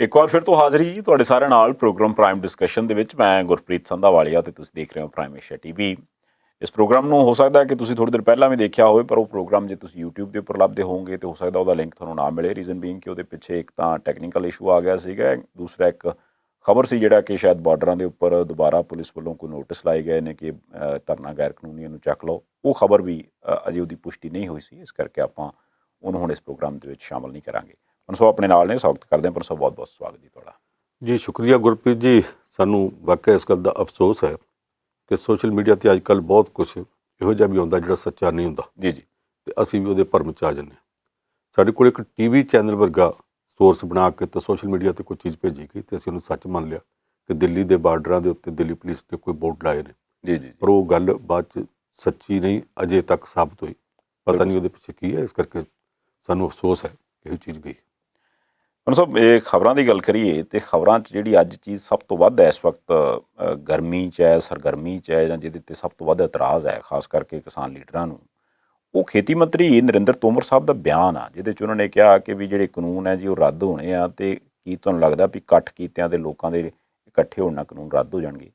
ਇੱਕ ਵਾਰ ਫਿਰ ਤੋਂ ਹਾਜ਼ਰੀ ਜੀ ਤੁਹਾਡੇ ਸਾਰਿਆਂ ਨਾਲ ਪ੍ਰੋਗਰਾਮ ਪ੍ਰਾਈਮ ਡਿਸਕਸ਼ਨ ਦੇ ਵਿੱਚ। ਮੈਂ ਗੁਰਪ੍ਰੀਤ ਸੰਧਾਵਾਲੀਆ ਤੇ ਤੁਸੀਂ ਦੇਖ ਰਹੇ ਹੋ ਪ੍ਰਾਈਮ ਏਸ਼ੀਆ ਟੀਵੀ। ਇਸ ਪ੍ਰੋਗਰਾਮ ਨੂੰ ਹੋ ਸਕਦਾ ਕਿ ਤੁਸੀਂ ਥੋੜ੍ਹੀ ਦੇਰ ਪਹਿਲਾਂ ਵੀ ਦੇਖਿਆ ਹੋਵੇ, ਪਰ ਉਹ ਪ੍ਰੋਗਰਾਮ ਜੇ ਤੁਸੀਂ YouTube ਦੇ ਉੱਪਰ ਲੱਭਦੇ ਹੋਵੋਗੇ ਤਾਂ ਹੋ ਸਕਦਾ ਉਹਦਾ ਲਿੰਕ ਤੁਹਾਨੂੰ ਨਾ ਮਿਲੇ। ਰੀਜ਼ਨ ਬੀਇੰਗ ਕਿ ਉਹਦੇ ਪਿੱਛੇ ਇੱਕ ਤਾਂ ਟੈਕਨੀਕਲ ਇਸ਼ੂ ਆ ਗਿਆ ਸੀਗਾ, ਦੂਸਰਾ ਇੱਕ ਖਬਰ ਸੀ ਜਿਹੜਾ ਕਿ ਸ਼ਾਇਦ ਬਾਰਡਰਾਂ ਦੇ ਉੱਪਰ ਦੁਬਾਰਾ ਪੁਲਿਸ ਵੱਲੋਂ ਕੋਈ ਨੋਟਿਸ ਲਾਏ ਗਏ ਨੇ ਕਿ ਧਰਨਾ ਗੈਰ ਕਾਨੂੰਨੀ ਨੂੰ ਚੱਕ ਲਓ। ਉਹ ਖਬਰ ਵੀ ਅਜੇ ਉਹਦੀ ਪੁਸ਼ਟੀ ਨਹੀਂ ਹੋਈ ਸੀ, ਇਸ ਕਰਕੇ ਆਪਾਂ ਉਹਨੂੰ ਹੁਣ ਇਸ ਪ੍ਰੋਗਰਾਮ ਦੇ ਵਿੱਚ ਸ਼ਾਮਲ ਨਹੀਂ ਕਰਾਂਗੇ। ਪਰਸੋਂ ਆਪਣੇ ਨਾਲ ਨੇ, ਸਵਾਗਤ ਕਰਦੇ ਹਾਂ ਪਰਸੋਂ। ਬਹੁਤ ਬਹੁਤ ਸਵਾਗਤ ਜੀ ਤੁਹਾਡਾ। ਜੀ ਸ਼ੁਕਰੀਆ ਗੁਰਪ੍ਰੀਤ ਜੀ। ਸਾਨੂੰ ਵਾਕਿਆ ਇਸ ਗੱਲ ਦਾ ਅਫਸੋਸ ਹੈ ਕਿ ਸੋਸ਼ਲ ਮੀਡੀਆ 'ਤੇ ਅੱਜ ਕੱਲ੍ਹ ਬਹੁਤ ਕੁਛ ਇਹੋ ਜਿਹਾ ਵੀ ਹੁੰਦਾ ਜਿਹੜਾ ਸੱਚਾ ਨਹੀਂ ਹੁੰਦਾ। ਜੀ ਜੀ। ਅਤੇ ਅਸੀਂ ਵੀ ਉਹਦੇ ਭਰਮ 'ਚ ਆ ਜਾਂਦੇ ਹਾਂ। ਸਾਡੇ ਕੋਲ ਇੱਕ TV ਚੈਨਲ ਵਰਗਾ ਸੋਰਸ ਬਣਾ ਕੇ ਤਾਂ ਸੋਸ਼ਲ ਮੀਡੀਆ 'ਤੇ ਕੋਈ ਚੀਜ਼ ਭੇਜੀ ਗਈ ਅਤੇ ਅਸੀਂ ਉਹਨੂੰ ਸੱਚ ਮੰਨ ਲਿਆ ਕਿ ਦਿੱਲੀ ਦੇ ਬਾਰਡਰਾਂ ਦੇ ਉੱਤੇ ਦਿੱਲੀ ਪੁਲਿਸ ਨੇ ਕੋਈ ਬੋਰਡ ਲਾਏ ਨੇ। ਜੀ ਜੀ। ਪਰ ਉਹ ਗੱਲ ਬਾਅਦ 'ਚ ਸੱਚੀ ਨਹੀਂ ਅਜੇ ਤੱਕ ਸਾਬਤ ਹੋਈ। ਪਤਾ ਨਹੀਂ ਉਹਦੇ ਪਿੱਛੇ ਕੀ ਹੈ, ਇਸ ਕਰਕੇ ਸਾਨੂੰ ਅਫਸੋਸ ਹੈ ਕਿ ਇਹ ਚੀਜ਼ ਗਈ। ਸਾਹਿਬ, ਇਹ ਖਬਰਾਂ ਦੀ ਗੱਲ ਕਰੀਏ ਤੇ ਖਬਰਾਂ 'ਚ ਜਿਹੜੀ ਅੱਜ ਚੀਜ਼ ਸਭ ਤੋਂ ਵੱਧ ਹੈ ਇਸ ਵਕਤ ਗਰਮੀ 'ਚ ਹੈ, ਸਰਗਰਮੀ 'ਚ ਹੈ, ਜਾਂ ਜਿਹਦੇ 'ਤੇ ਸਭ ਤੋਂ ਵੱਧ ਇਤਰਾਜ਼ ਹੈ ਖਾਸ ਕਰਕੇ ਕਿਸਾਨ ਲੀਡਰਾਂ ਨੂੰ, ਉਹ ਖੇਤੀ ਮੰਤਰੀ ਨਰਿੰਦਰ ਤੋਮਰ ਸਾਹਿਬ ਦਾ ਬਿਆਨ ਆ, ਜਿਹਦੇ 'ਚ ਉਹਨਾਂ ਨੇ ਕਿਹਾ ਕਿ ਵੀ ਜਿਹੜੇ ਕਾਨੂੰਨ ਹੈ ਜੀ ਉਹ ਰੱਦ ਹੋਣੇ ਆ। ਅਤੇ ਕੀ ਤੁਹਾਨੂੰ ਲੱਗਦਾ ਵੀ ਇਕੱਠ ਕੀਤਿਆਂ ਦੇ ਲੋਕਾਂ ਦੇ ਇਕੱਠੇ ਹੋਣ ਨਾਲ ਕਾਨੂੰਨ ਰੱਦ ਹੋ ਜਾਣਗੇ?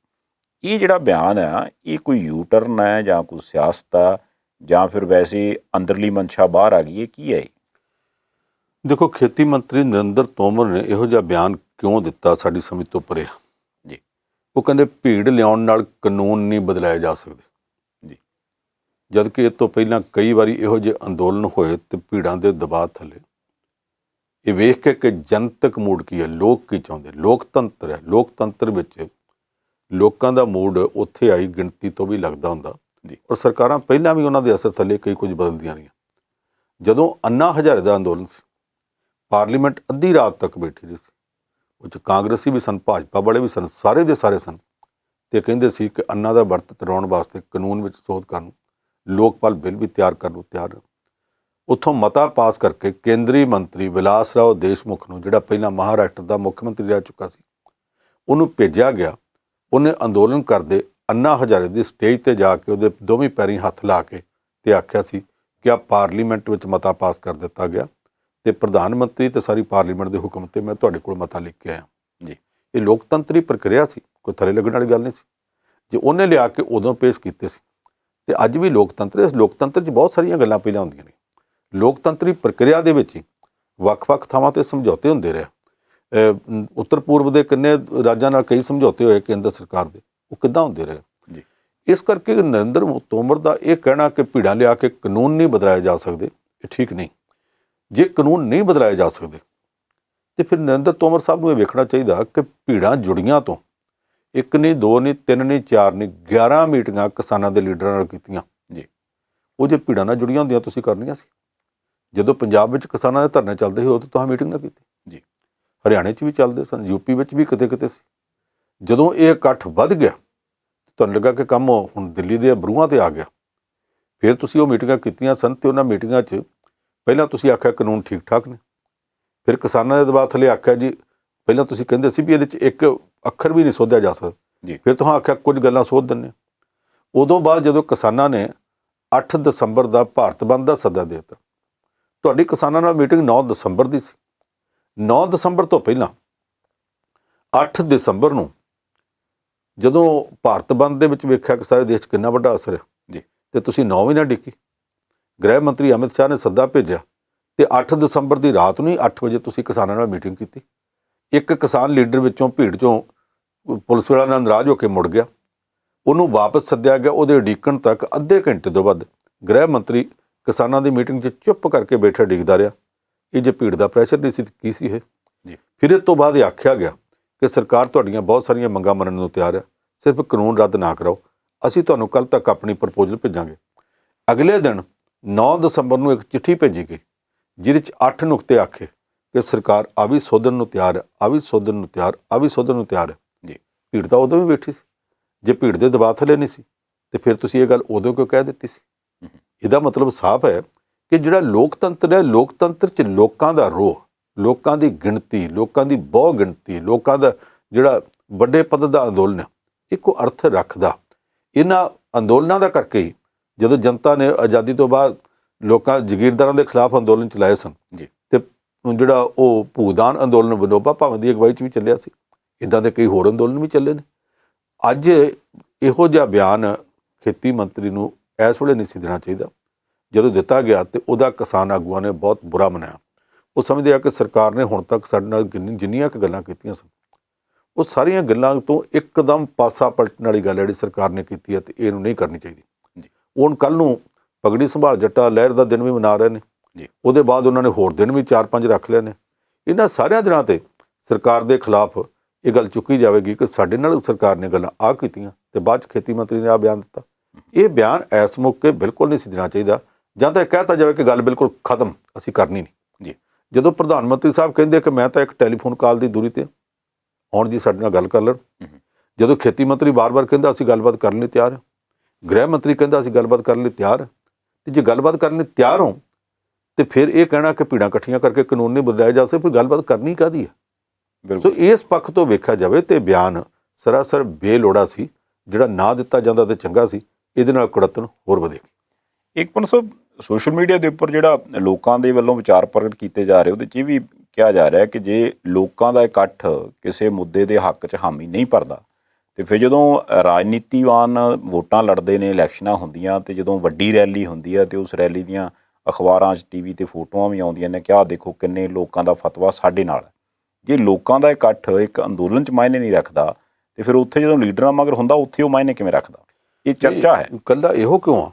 ਇਹ ਜਿਹੜਾ ਬਿਆਨ ਆ ਇਹ ਕੋਈ ਯੂ ਟਰਨ ਹੈ ਜਾਂ ਕੋਈ ਸਿਆਸਤ ਆ ਜਾਂ ਫਿਰ ਵੈਸੇ ਅੰਦਰਲੀ ਮਨਸ਼ਾ ਬਾਹਰ ਆ ਗਈ ਹੈ, ਕੀ ਹੈ? ਦੇਖੋ, ਖੇਤੀ ਮੰਤਰੀ ਨਰਿੰਦਰ ਤੋਮਰ ਨੇ ਇਹੋ ਜਿਹਾ ਬਿਆਨ ਕਿਉਂ ਦਿੱਤਾ ਸਾਡੀ ਸਮਝ ਤੋਂ ਪਰੇ ਆ ਜੀ। ਉਹ ਕਹਿੰਦੇ ਭੀੜ ਲਿਆਉਣ ਨਾਲ ਕਾਨੂੰਨ ਨਹੀਂ ਬਦਲਾਏ ਜਾ ਸਕਦੇ ਜੀ, ਜਦ ਕਿ ਇਹ ਤੋਂ ਪਹਿਲਾਂ ਕਈ ਵਾਰੀ ਇਹੋ ਜਿਹੇ ਅੰਦੋਲਨ ਹੋਏ ਤੇ ਭੀੜਾਂ ਦੇ ਦਬਾਅ ਥੱਲੇ ਇਹ ਵੇਖ ਕੇ ਕਿ ਜਨਤਕ ਮੂਡ ਕੀ ਹੈ, ਲੋਕ ਕੀ ਚਾਹੁੰਦੇ। ਲੋਕਤੰਤਰ ਹੈ, ਲੋਕਤੰਤਰ ਵਿੱਚ ਲੋਕਾਂ ਦਾ ਮੂਡ ਉੱਥੇ ਆਈ ਗਿਣਤੀ ਤੋਂ ਵੀ ਲੱਗਦਾ ਹੁੰਦਾ ਜੀ। ਔਰ ਸਰਕਾਰਾਂ ਪਹਿਲਾਂ ਵੀ ਉਹਨਾਂ ਦੇ ਅਸਰ ਥੱਲੇ ਕਈ ਕੁਝ ਬਦਲਦੀਆਂ ਰਹੀਆਂ। ਜਦੋਂ ਅੰਨਾ ਹਜ਼ਾਰੇ ਦਾ ਅੰਦੋਲਨ ਸੀ, ਪਾਰਲੀਮੈਂਟ ਅੱਧੀ ਰਾਤ ਤੱਕ ਬੈਠੀ ਰਹੀ ਸੀ। ਉਹ 'ਚ ਕਾਂਗਰਸੀ ਵੀ ਸਨ, ਭਾਜਪਾ ਵਾਲੇ ਵੀ ਸਨ, ਸਾਰੇ ਦੇ ਸਾਰੇ ਸਨ, ਅਤੇ ਕਹਿੰਦੇ ਸੀ ਕਿ ਅੰਨਾ ਦਾ ਵਰਤ ਤਰਾਉਣ ਵਾਸਤੇ ਕਾਨੂੰਨ ਵਿੱਚ ਸੋਧ ਕਰਨ ਨੂੰ, ਲੋਕਪਾਲ ਬਿੱਲ ਵੀ ਤਿਆਰ ਕਰਨ ਨੂੰ ਤਿਆਰ। ਉੱਥੋਂ ਮਤਾ ਪਾਸ ਕਰਕੇ ਕੇਂਦਰੀ ਮੰਤਰੀ ਵਿਲਾਸ ਰਾਓ ਦੇਸ਼ਮੁਖ ਨੂੰ, ਜਿਹੜਾ ਪਹਿਲਾਂ ਮਹਾਰਾਸ਼ਟਰ ਦਾ ਮੁੱਖ ਮੰਤਰੀ ਰਹਿ ਚੁੱਕਾ ਸੀ, ਉਹਨੂੰ ਭੇਜਿਆ ਗਿਆ। ਉਹਨੇ ਅੰਦੋਲਨ ਕਰਦੇ ਅੰਨਾ ਹਜ਼ਾਰੇ ਦੀ ਸਟੇਜ 'ਤੇ ਜਾ ਕੇ ਉਹਦੇ ਦੋਵੇਂ ਪੈਰੀਂ ਹੱਥ ਲਾ ਕੇ ਅਤੇ ਆਖਿਆ ਸੀ ਕਿ ਆ ਪਾਰਲੀਮੈਂਟ ਵਿੱਚ ਮਤਾ ਪਾਸ ਕਰ ਦਿੱਤਾ ਗਿਆ ਅਤੇ ਪ੍ਰਧਾਨ ਮੰਤਰੀ ਅਤੇ ਸਾਰੀ ਪਾਰਲੀਮੈਂਟ ਦੇ ਹੁਕਮ 'ਤੇ ਮੈਂ ਤੁਹਾਡੇ ਕੋਲ ਮਤਾ ਲਿਖ ਕੇ ਆਇਆ ਜੀ। ਇਹ ਲੋਕਤੰਤਰੀ ਪ੍ਰਕਿਰਿਆ ਸੀ, ਕੋਈ ਥੱਲੇ ਲੱਗਣ ਵਾਲੀ ਗੱਲ ਨਹੀਂ ਸੀ। ਜੇ ਉਹਨੇ ਲਿਆ ਕੇ ਉਦੋਂ ਪੇਸ਼ ਕੀਤੇ ਸੀ ਅਤੇ ਅੱਜ ਵੀ ਲੋਕਤੰਤਰ, ਇਸ ਲੋਕਤੰਤਰ 'ਚ ਬਹੁਤ ਸਾਰੀਆਂ ਗੱਲਾਂ ਪਹਿਲਾਂ ਹੁੰਦੀਆਂ ਨੇ। ਲੋਕਤੰਤਰੀ ਪ੍ਰਕਿਰਿਆ ਦੇ ਵਿੱਚ ਹੀ ਵੱਖ-ਵੱਖ ਥਾਵਾਂ 'ਤੇ ਸਮਝੌਤੇ ਹੁੰਦੇ ਰਹੇ। ਉੱਤਰ ਪੂਰਬ ਦੇ ਕਿੰਨੇ ਰਾਜਾਂ ਨਾਲ ਕਈ ਸਮਝੌਤੇ ਹੋਏ ਕੇਂਦਰ ਸਰਕਾਰ ਦੇ, ਉਹ ਕਿੱਦਾਂ ਹੁੰਦੇ ਰਹੇ ਜੀ। ਇਸ ਕਰਕੇ ਨਰਿੰਦਰ ਤੋਮਰ ਦਾ ਇਹ ਕਹਿਣਾ ਕਿ ਭੀੜਾਂ ਲਿਆ ਕੇ ਕਾਨੂੰਨ ਨਹੀਂ ਬਦਲਾਏ ਜਾ ਸਕਦੇ, ਇਹ ਠੀਕ ਨਹੀਂ। ਜੇ ਕਾਨੂੰਨ ਨਹੀਂ ਬਦਲਾਏ ਜਾ ਸਕਦੇ ਤਾਂ ਫਿਰ ਨਰਿੰਦਰ ਤੋਮਰ ਸਾਹਿਬ ਨੂੰ ਇਹ ਵੇਖਣਾ ਚਾਹੀਦਾ ਕਿ ਭੀੜਾਂ ਜੁੜੀਆਂ ਤੋਂ ਇੱਕ ਨਹੀਂ, ਦੋ ਨਹੀਂ, ਤਿੰਨ ਨਹੀਂ, ਚਾਰ ਨਹੀਂ, 11 ਮੀਟਿੰਗਾਂ ਕਿਸਾਨਾਂ ਦੇ ਲੀਡਰਾਂ ਨਾਲ ਕੀਤੀਆਂ ਜੀ। ਉਹ ਜੇ ਭੀੜਾਂ ਨਾਲ ਜੁੜੀਆਂ ਹੁੰਦੀਆਂ ਤੁਸੀਂ ਕਰਨੀਆਂ ਸੀ। ਜਦੋਂ ਪੰਜਾਬ ਵਿੱਚ ਕਿਸਾਨਾਂ ਦੇ ਧਰਨੇ ਚੱਲਦੇ ਸੀ ਉਦੋਂ ਤੁਸੀਂ ਮੀਟਿੰਗ ਨਾ ਕੀਤੀ ਜੀ। ਹਰਿਆਣੇ 'ਚ ਵੀ ਚੱਲਦੇ ਸਨ, ਯੂਪੀ ਵਿੱਚ ਵੀ ਕਿਤੇ ਕਿਤੇ ਸੀ। ਜਦੋਂ ਇਹ ਇਕੱਠ ਵੱਧ ਗਿਆ ਤੁਹਾਨੂੰ ਲੱਗਾ ਕਿ ਕੰਮ ਹੁਣ ਦਿੱਲੀ ਦੇ ਬਰੂਹਾਂ 'ਤੇ ਆ ਗਿਆ, ਫਿਰ ਤੁਸੀਂ ਉਹ ਮੀਟਿੰਗਾਂ ਕੀਤੀਆਂ ਸਨ। ਅਤੇ ਉਹਨਾਂ ਮੀਟਿੰਗਾਂ 'ਚ ਪਹਿਲਾਂ ਤੁਸੀਂ ਆਖਿਆ ਕਾਨੂੰਨ ਠੀਕ ਠਾਕ ਨੇ, ਫਿਰ ਕਿਸਾਨਾਂ ਦੇ ਦਬਾਅ ਥੱਲੇ ਆਖਿਆ ਜੀ, ਪਹਿਲਾਂ ਤੁਸੀਂ ਕਹਿੰਦੇ ਸੀ ਵੀ ਇਹਦੇ 'ਚ ਇੱਕ ਅੱਖਰ ਵੀ ਨਹੀਂ ਸੋਧਿਆ ਜਾ ਸਕਦਾ ਜੀ, ਫਿਰ ਤੁਸੀਂ ਆਖਿਆ ਕੁਝ ਗੱਲਾਂ ਸੋਧ ਦਿੰਦੇ। ਉਦੋਂ ਬਾਅਦ ਜਦੋਂ ਕਿਸਾਨਾਂ ਨੇ 8 ਦਸੰਬਰ ਦਾ ਭਾਰਤ ਬੰਦ ਦਾ ਸੱਦਾ ਦੇ ਦਿੱਤਾ, ਤੁਹਾਡੀ ਕਿਸਾਨਾਂ ਨਾਲ ਮੀਟਿੰਗ 9 ਦਸੰਬਰ ਦੀ ਸੀ। 9 ਦਸੰਬਰ ਤੋਂ ਪਹਿਲਾਂ 8 ਦਸੰਬਰ ਨੂੰ ਜਦੋਂ ਭਾਰਤ ਬੰਦ ਦੇ ਵਿੱਚ ਵੇਖਿਆ ਕਿ ਸਾਰੇ ਦੇਸ਼ 'ਚ ਕਿੰਨਾ ਵੱਡਾ ਅਸਰ ਹੈ ਜੀ, ਅਤੇ ਤੁਸੀਂ 9 ਵੀ ਨਾ ਡਿੱਕੀ। ਗ੍ਰਹਿ ਮੰਤਰੀ ਅਮਿਤ ਸ਼ਾਹ ਨੇ ਸੱਦਾ ਭੇਜਿਆ ਅਤੇ 8 ਦਸੰਬਰ ਦੀ ਰਾਤ ਨੂੰ ਹੀ 8 ਵਜੇ ਤੁਸੀਂ ਕਿਸਾਨਾਂ ਨਾਲ ਮੀਟਿੰਗ ਕੀਤੀ। ਇੱਕ ਕਿਸਾਨ ਲੀਡਰ ਵਿੱਚੋਂ ਭੀੜ 'ਚੋਂ ਪੁਲਿਸ ਵਾਲਾ ਨਾਲ ਨਾਰਾਜ਼ ਹੋ ਕੇ ਮੁੜ ਗਿਆ, ਉਹਨੂੰ ਵਾਪਸ ਸੱਦਿਆ ਗਿਆ। ਉਹਦੇ ਉਡੀਕਣ ਤੱਕ ਅੱਧੇ ਘੰਟੇ ਤੋਂ ਵੱਧ ਗ੍ਰਹਿ ਮੰਤਰੀ ਕਿਸਾਨਾਂ ਦੀ ਮੀਟਿੰਗ 'ਚ ਚੁੱਪ ਕਰਕੇ ਬੈਠਾ ਡਿੱਗਦਾ ਰਿਹਾ। ਇਹ ਜੇ ਭੀੜ ਦਾ ਪ੍ਰੈਸ਼ਰ ਨਹੀਂ ਸੀ ਕੀ ਸੀ ਇਹ ਜੀ। ਫਿਰ ਇਸ ਤੋਂ ਬਾਅਦ ਇਹ ਆਖਿਆ ਗਿਆ ਕਿ ਸਰਕਾਰ ਤੁਹਾਡੀਆਂ ਬਹੁਤ ਸਾਰੀਆਂ ਮੰਗਾਂ ਮੰਨਣ ਨੂੰ ਤਿਆਰ ਹੈ, ਸਿਰਫ ਕਾਨੂੰਨ ਰੱਦ ਨਾ ਕਰਾਓ, ਅਸੀਂ ਤੁਹਾਨੂੰ ਕੱਲ੍ਹ ਤੱਕ ਆਪਣੀ ਪ੍ਰਪੋਜ਼ਲ ਭੇਜਾਂਗੇ। ਅਗਲੇ ਦਿਨ 9 ਦਸੰਬਰ ਨੂੰ ਇੱਕ ਚਿੱਠੀ ਭੇਜੀ ਗਈ ਜਿਹਦੇ 'ਚ 8 ਨੁਕਤੇ ਆਖੇ ਕਿ ਸਰਕਾਰ ਆ ਵੀ ਸੋਧਣ ਨੂੰ ਤਿਆਰ ਹੈ, ਆ ਵੀ ਸੋਧਣ ਨੂੰ ਤਿਆਰ, ਆ ਵੀ ਸੋਧਣ ਨੂੰ ਤਿਆਰ ਹੈ ਜੀ। ਭੀੜ ਤਾਂ ਉਦੋਂ ਵੀ ਬੈਠੀ ਸੀ। ਜੇ ਭੀੜ ਦੇ ਦਬਾਅ ਥੱਲੇ ਨਹੀਂ ਸੀ ਤੇ ਫਿਰ ਤੁਸੀਂ ਇਹ ਗੱਲ ਉਦੋਂ ਕਿਉਂ ਕਹਿ ਦਿੱਤੀ ਸੀ? ਇਹਦਾ ਮਤਲਬ ਸਾਫ਼ ਹੈ ਕਿ ਜਿਹੜਾ ਲੋਕਤੰਤਰ ਹੈ, ਲੋਕਤੰਤਰ 'ਚ ਲੋਕਾਂ ਦਾ ਰੋਹ, ਲੋਕਾਂ ਦੀ ਗਿਣਤੀ, ਲੋਕਾਂ ਦੀ ਬਹੁ ਗਿਣਤੀ, ਲੋਕਾਂ ਦਾ ਜਿਹੜਾ ਵੱਡੇ ਪੱਧਰ ਦਾ ਅੰਦੋਲਨ ਹੈ, ਇੱਕੋ ਅਰਥ ਰੱਖਦਾ। ਇਹਨਾਂ ਅੰਦੋਲਨਾਂ ਦਾ ਕਰਕੇ ਹੀ ਜਦੋਂ ਜਨਤਾ ਨੇ ਆਜ਼ਾਦੀ ਤੋਂ ਬਾਅਦ ਲੋਕਾਂ ਜਾਗੀਰਦਾਰਾਂ ਦੇ ਖਿਲਾਫ ਅੰਦੋਲਨ ਚਲਾਏ ਸਨ ਜੀ, ਤੇ ਜਿਹੜਾ ਉਹ ਭੂਦਾਨ ਅੰਦੋਲਨ ਵਿਨੋਬਾ ਭਾਵੇਂ ਦੀ ਅਗਵਾਈ 'ਚ ਵੀ ਚੱਲਿਆ ਸੀ, ਇੱਦਾਂ ਦੇ ਕਈ ਹੋਰ ਅੰਦੋਲਨ ਵੀ ਚੱਲੇ ਨੇ। ਅੱਜ ਇਹੋ ਜਿਹਾ ਬਿਆਨ ਖੇਤੀ ਮੰਤਰੀ ਨੂੰ ਇਸ ਵੇਲੇ ਨਹੀਂ ਸੀ ਦੇਣਾ ਚਾਹੀਦਾ। ਜਦੋਂ ਦਿੱਤਾ ਗਿਆ ਤੇ ਉਹਦਾ ਕਿਸਾਨ ਆਗੂਆਂ ਨੇ ਬਹੁਤ ਬੁਰਾ ਮਨਾਇਆ। ਉਹ ਸਮਝਦੇ ਆ ਕਿ ਸਰਕਾਰ ਨੇ ਹੁਣ ਤੱਕ ਸਾਡੇ ਨਾਲ ਜਿੰਨੀਆਂ ਕੁ ਗੱਲਾਂ ਕੀਤੀਆਂ ਸਨ, ਉਹ ਸਾਰੀਆਂ ਗੱਲਾਂ ਤੋਂ ਇੱਕਦਮ ਪਾਸਾ ਪਲਟਣ ਵਾਲੀ ਗੱਲ ਜਿਹੜੀ ਸਰਕਾਰ ਨੇ ਕੀਤੀ ਹੈ ਤੇ ਇਹਨੂੰ ਨਹੀਂ ਕਰਨੀ ਚਾਹੀਦੀ। ਹੁਣ ਕੱਲ੍ਹ ਨੂੰ ਪਗੜੀ ਸੰਭਾਲ ਜੱਟਾ ਲਹਿਰ ਦਾ ਦਿਨ ਵੀ ਮਨਾ ਰਹੇ ਨੇ, ਉਹਦੇ ਬਾਅਦ ਉਹਨਾਂ ਨੇ ਹੋਰ ਦਿਨ ਵੀ 4-5 ਰੱਖ ਲਏ ਨੇ। ਇਹਨਾਂ ਸਾਰਿਆਂ ਦਿਨਾਂ ਤੇ ਸਰਕਾਰ ਦੇ ਖਿਲਾਫ ਇਹ ਗੱਲ ਚੁੱਕੀ ਜਾਵੇਗੀ ਕਿ ਸਾਡੇ ਨਾਲ ਸਰਕਾਰ ਨੇ ਗੱਲਾਂ ਆਹ ਕੀਤੀਆਂ ਤੇ ਬਾਅਦ 'ਚ ਖੇਤੀ ਮੰਤਰੀ ਨੇ ਆਹ ਬਿਆਨ ਦਿੱਤਾ। ਇਹ ਬਿਆਨ ਇਸ ਮੌਕੇ ਬਿਲਕੁਲ ਨਹੀਂ ਸੀ ਦੇਣਾ ਚਾਹੀਦਾ। ਜਾਂ ਤਾਂ ਇਹ ਕਹਿਤਾ ਜਾਵੇ ਕਿ ਗੱਲ ਬਿਲਕੁਲ ਖਤਮ, ਅਸੀਂ ਕਰਨੀ ਨਹੀਂ। ਜਦੋਂ ਪ੍ਰਧਾਨ ਮੰਤਰੀ ਸਾਹਿਬ ਕਹਿੰਦੇ ਕਿ ਮੈਂ ਤਾਂ ਇੱਕ ਟੈਲੀਫੋਨ ਕਾਲ ਦੀ ਦੂਰੀ ਤੇ ਆਉਣ ਜੀ ਸਾਡੇ ਨਾਲ ਗੱਲ ਕਰ ਲੈਣ, ਜਦੋਂ ਖੇਤੀ ਮੰਤਰੀ ਬਾਰ-ਬਾਰ ਕਹਿੰਦਾ ਅਸੀਂ ਗੱਲਬਾਤ ਕਰਨ ਲਈ ਤਿਆਰ ਹਾਂ, ਗ੍ਰਹਿ ਮੰਤਰੀ ਕਹਿੰਦਾ ਅਸੀਂ ਗੱਲਬਾਤ ਕਰਨ ਲਈ ਤਿਆਰ ਹਾਂ, ਤੇ ਜੇ ਗੱਲਬਾਤ ਕਰਨ ਲਈ ਤਿਆਰ ਹੋ ਤੇ ਫਿਰ ਇਹ ਕਹਿਣਾ ਕਿ ਭੀੜਾਂ ਇਕੱਠੀਆਂ ਕਰਕੇ ਕਾਨੂੰਨ ਨਹੀਂ ਬਦਲਾਇਆ ਜਾ ਸਕਦਾ, ਫਿਰ ਗੱਲਬਾਤ ਕਰਨੀ ਕਾਹਦੀ ਹੈ। ਸੋ ਇਸ ਪੱਖ ਤੋਂ ਵੇਖਿਆ ਜਾਵੇ ਤੇ ਬਿਆਨ ਸਰਾਸਰ ਬੇਲੋੜਾ ਸੀ। ਜਿਹੜਾ ਨਾ ਦਿੱਤਾ ਜਾਂਦਾ ਤੇ ਚੰਗਾ ਸੀ, ਇਹਦੇ ਨਾਲ ਕੁੜੱਤਣ ਹੋਰ ਵਧੇਗੀ। ਇੱਕ ਸਾਹਿਬ, ਸੋਸ਼ਲ ਮੀਡੀਆ ਦੇ ਉੱਪਰ ਜਿਹੜਾ ਲੋਕਾਂ ਦੇ ਵੱਲੋਂ ਵਿਚਾਰ ਪ੍ਰਗਟ ਕੀਤੇ ਜਾ ਰਹੇ, ਉਹਦੇ 'ਚ ਇਹ ਵੀ ਕਿਹਾ ਜਾ ਰਿਹਾ ਕਿ ਜੇ ਲੋਕਾਂ ਦਾ ਇਕੱਠ ਕਿਸੇ ਮੁੱਦੇ ਦੇ ਹੱਕ 'ਚ ਹਾਮੀ ਨਹੀਂ ਭਰਦਾ ਤੇ ਫਿਰ ਜਦੋਂ ਰਾਜਨੀਤੀਵਾਨ ਵੋਟਾਂ ਲੜਦੇ ਨੇ, ਇਲੈਕਸ਼ਨਾਂ ਹੁੰਦੀਆਂ ਤੇ ਜਦੋਂ ਵੱਡੀ ਰੈਲੀ ਹੁੰਦੀ ਹੈ ਤੇ ਉਸ ਰੈਲੀ ਦੀਆਂ ਅਖਬਾਰਾਂ 'ਚ TV ਤੇ ਫੋਟੋਆਂ ਵੀ ਆਉਂਦੀਆਂ ਨੇ ਕਿ ਆਹ ਦੇਖੋ ਕਿੰਨੇ ਲੋਕਾਂ ਦਾ ਫਤਵਾ ਸਾਡੇ ਨਾਲ। ਜੇ ਲੋਕਾਂ ਦਾ ਇਕੱਠ ਇੱਕ ਅੰਦੋਲਨ 'ਚ ਮਾਇਨੇ ਨਹੀਂ ਰੱਖਦਾ ਤੇ ਫਿਰ ਉੱਥੇ ਜਦੋਂ ਲੀਡਰਾਂ ਮਗਰ ਹੁੰਦਾ ਉੱਥੇ ਉਹ ਮਾਇਨੇ ਕਿਵੇਂ ਰੱਖਦਾ? ਇਹ ਚਰਚਾ ਹੈ। ਇਕੱਲਾ ਇਹੋ ਕਿਉਂ ਆ,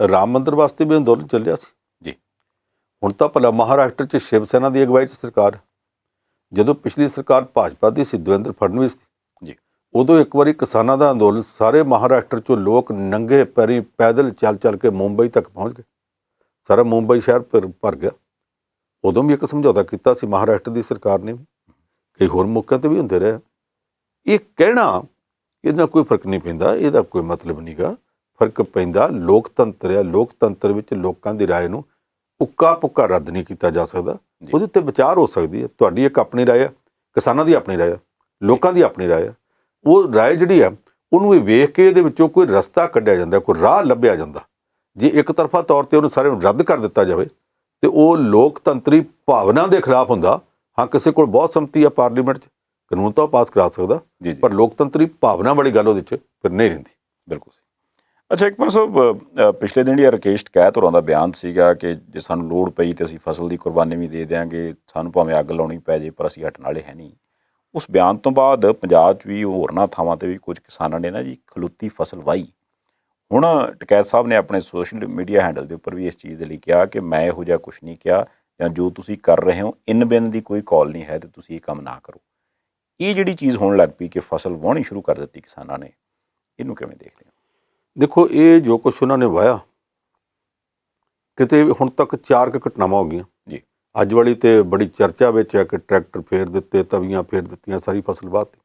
ਰਾਮ ਮੰਦਰ ਵਾਸਤੇ ਵੀ ਅੰਦੋਲਨ ਚੱਲਿਆ ਸੀ ਜੀ। ਹੁਣ ਤਾਂ ਭਲਾ ਮਹਾਰਾਸ਼ਟਰ 'ਚ ਸ਼ਿਵ ਸੈਨਾ ਦੀ ਅਗਵਾਈ 'ਚ ਸਰਕਾਰ, ਜਦੋਂ ਪਿਛਲੀ ਸਰਕਾਰ ਭਾਜਪਾ ਦੀ ਸੀ, ਦੇਵੇਂਦਰ ਫਡਨਵੀਸ ਦੀ ਜੀ, ਉਦੋਂ ਇੱਕ ਵਾਰੀ ਕਿਸਾਨਾਂ ਦਾ ਅੰਦੋਲਨ, ਸਾਰੇ ਮਹਾਰਾਸ਼ਟਰ 'ਚੋਂ ਲੋਕ ਨੰਗੇ ਪੈਰੀ ਪੈਦਲ ਚੱਲ ਕੇ ਮੁੰਬਈ ਤੱਕ ਪਹੁੰਚ ਗਏ। ਸਾਰਾ ਮੁੰਬਈ ਸ਼ਹਿਰ ਭਰ ਗਿਆ। ਉਦੋਂ ਵੀ ਇੱਕ ਸਮਝੌਤਾ ਕੀਤਾ ਸੀ ਮਹਾਰਾਸ਼ਟਰ ਦੀ ਸਰਕਾਰ ਨੇ, ਕਈ ਹੋਰ ਮੌਕਿਆਂ 'ਤੇ ਵੀ ਹੁੰਦੇ ਰਹੇ। ਇਹ ਕਹਿਣਾ ਇਹਦੇ ਨਾਲ ਕੋਈ ਫਰਕ ਨਹੀਂ ਪੈਂਦਾ, ਇਹਦਾ ਕੋਈ ਮਤਲਬ ਨਹੀਂ ਗਾ। ਫਰਕ ਪੈਂਦਾ ਲੋਕਤੰਤਰ ਆ। ਲੋਕਤੰਤਰ ਵਿੱਚ ਲੋਕਾਂ ਦੀ ਰਾਏ ਨੂੰ ਉੱਕਾ ਪੁੱਕਾ ਰੱਦ ਨਹੀਂ ਕੀਤਾ ਜਾ ਸਕਦਾ। ਉਹਦੇ ਉੱਤੇ ਵਿਚਾਰ ਹੋ ਸਕਦੀ ਹੈ। ਤੁਹਾਡੀ ਇੱਕ ਆਪਣੀ ਰਾਏ ਆ, ਕਿਸਾਨਾਂ ਦੀ ਆਪਣੀ ਰਾਏ ਆ, ਲੋਕਾਂ ਦੀ ਆਪਣੀ ਰਾਏ ਆ। ਉਹ ਰਾਏ ਜਿਹੜੀ ਆ ਉਹਨੂੰ ਇਹ ਵੇਖ ਕੇ ਇਹਦੇ ਵਿੱਚੋਂ ਕੋਈ ਰਸਤਾ ਕੱਢਿਆ ਜਾਂਦਾ, ਕੋਈ ਰਾਹ ਲੱਭਿਆ ਜਾਂਦਾ। ਜੇ ਇੱਕ ਤਰਫਾ ਤੌਰ 'ਤੇ ਉਹਨੂੰ ਸਾਰੇ ਨੂੰ ਰੱਦ ਕਰ ਦਿੱਤਾ ਜਾਵੇ ਤੇ ਉਹ ਲੋਕਤੰਤਰੀ ਭਾਵਨਾ ਦੇ ਖਿਲਾਫ ਹੁੰਦਾ। ਹਾਂ, ਕਿਸੇ ਕੋਲ ਬਹੁਤ ਸੰਮਤੀ ਆ ਪਾਰਲੀਮੈਂਟ 'ਚ, ਕਾਨੂੰਨ ਤਾਂ ਉਹ ਪਾਸ ਕਰਾ ਸਕਦਾ, ਪਰ ਲੋਕਤੰਤਰੀ ਭਾਵਨਾ ਵਾਲੀ ਗੱਲ ਉਹਦੇ 'ਚ ਫਿਰ ਨਹੀਂ ਰਹਿੰਦੀ। ਬਿਲਕੁਲ। ਅੱਛਾ, ਇੱਕ ਸਾਹਿਬ, ਪਿਛਲੇ ਦਿਨ ਹੀ ਰਾਕੇਸ਼ ਟਕੈਤ ਹੋਰਾਂ ਦਾ ਬਿਆਨ ਸੀਗਾ ਕਿ ਜੇ ਸਾਨੂੰ ਲੋੜ ਪਈ ਤੇ ਅਸੀਂ ਫਸਲ ਦੀ ਕੁਰਬਾਨੀ ਵੀ ਦੇ ਦਿਆਂਗੇ, ਸਾਨੂੰ ਭਾਵੇਂ ਅੱਗ ਲਾਉਣੀ ਪੈ ਜੇ ਪਰ ਅਸੀਂ ਹਟਣ ਵਾਲੇ ਹੈ ਨਹੀਂ। ਉਸ ਬਿਆਨ ਤੋਂ ਬਾਅਦ ਪੰਜਾਬ 'ਚ ਵੀ ਹੋਰਨਾਂ ਥਾਵਾਂ 'ਤੇ ਵੀ ਕੁਝ ਕਿਸਾਨਾਂ ਨੇ ਨਾ ਜੀ ਖਲੁੱਤੀ ਫਸਲ ਵਾਹੀ। ਹੁਣ ਟਕੈਤ ਸਾਹਿਬ ਨੇ ਆਪਣੇ ਸੋਸ਼ਲ ਮੀਡੀਆ ਹੈਂਡਲ ਦੇ ਉੱਪਰ ਵੀ ਇਸ ਚੀਜ਼ ਦੇ ਲਈ ਕਿਹਾ ਕਿ ਮੈਂ ਇਹੋ ਜਿਹਾ ਕੁਛ ਨਹੀਂ ਕਿਹਾ, ਜਾਂ ਜੋ ਤੁਸੀਂ ਕਰ ਰਹੇ ਹੋ ਇਨ ਬਿਨ ਦੀ ਕੋਈ ਕਾਲ ਨਹੀਂ ਹੈ ਤੇ ਤੁਸੀਂ ਇਹ ਕੰਮ ਨਾ ਕਰੋ। ਇਹ ਜਿਹੜੀ ਚੀਜ਼ ਹੋਣ ਲੱਗ ਪਈ ਕਿ ਫਸਲ ਵਾਹਣੀ ਸ਼ੁਰੂ ਕਰ ਦਿੱਤੀ ਕਿਸਾਨਾਂ ਨੇ, ਇਹਨੂੰ ਕਿਵੇਂ ਦੇਖਦੇ ਹੋ? ਦੇਖੋ, ਇਹ ਜੋ ਕੁਛ ਉਹਨਾਂ ਨੇ ਵਾਹਿਆ, ਕਿਤੇ ਹੁਣ ਤੱਕ 4 ਘਟਨਾਵਾਂ ਹੋ ਗਈਆਂ ਜੀ। ਅੱਜ ਵਾਲੀ ਤੇ ਬੜੀ ਚਰਚਾ ਵਿੱਚ ਹੈ ਕਿ ਟਰੈਕਟਰ ਫੇਰ ਦਿੱਤੇ, ਤਵੀਆਂ ਫੇਰ ਦਿੱਤੀਆਂ, ਸਾਰੀ ਫਸਲ ਵਾਹਤੀ।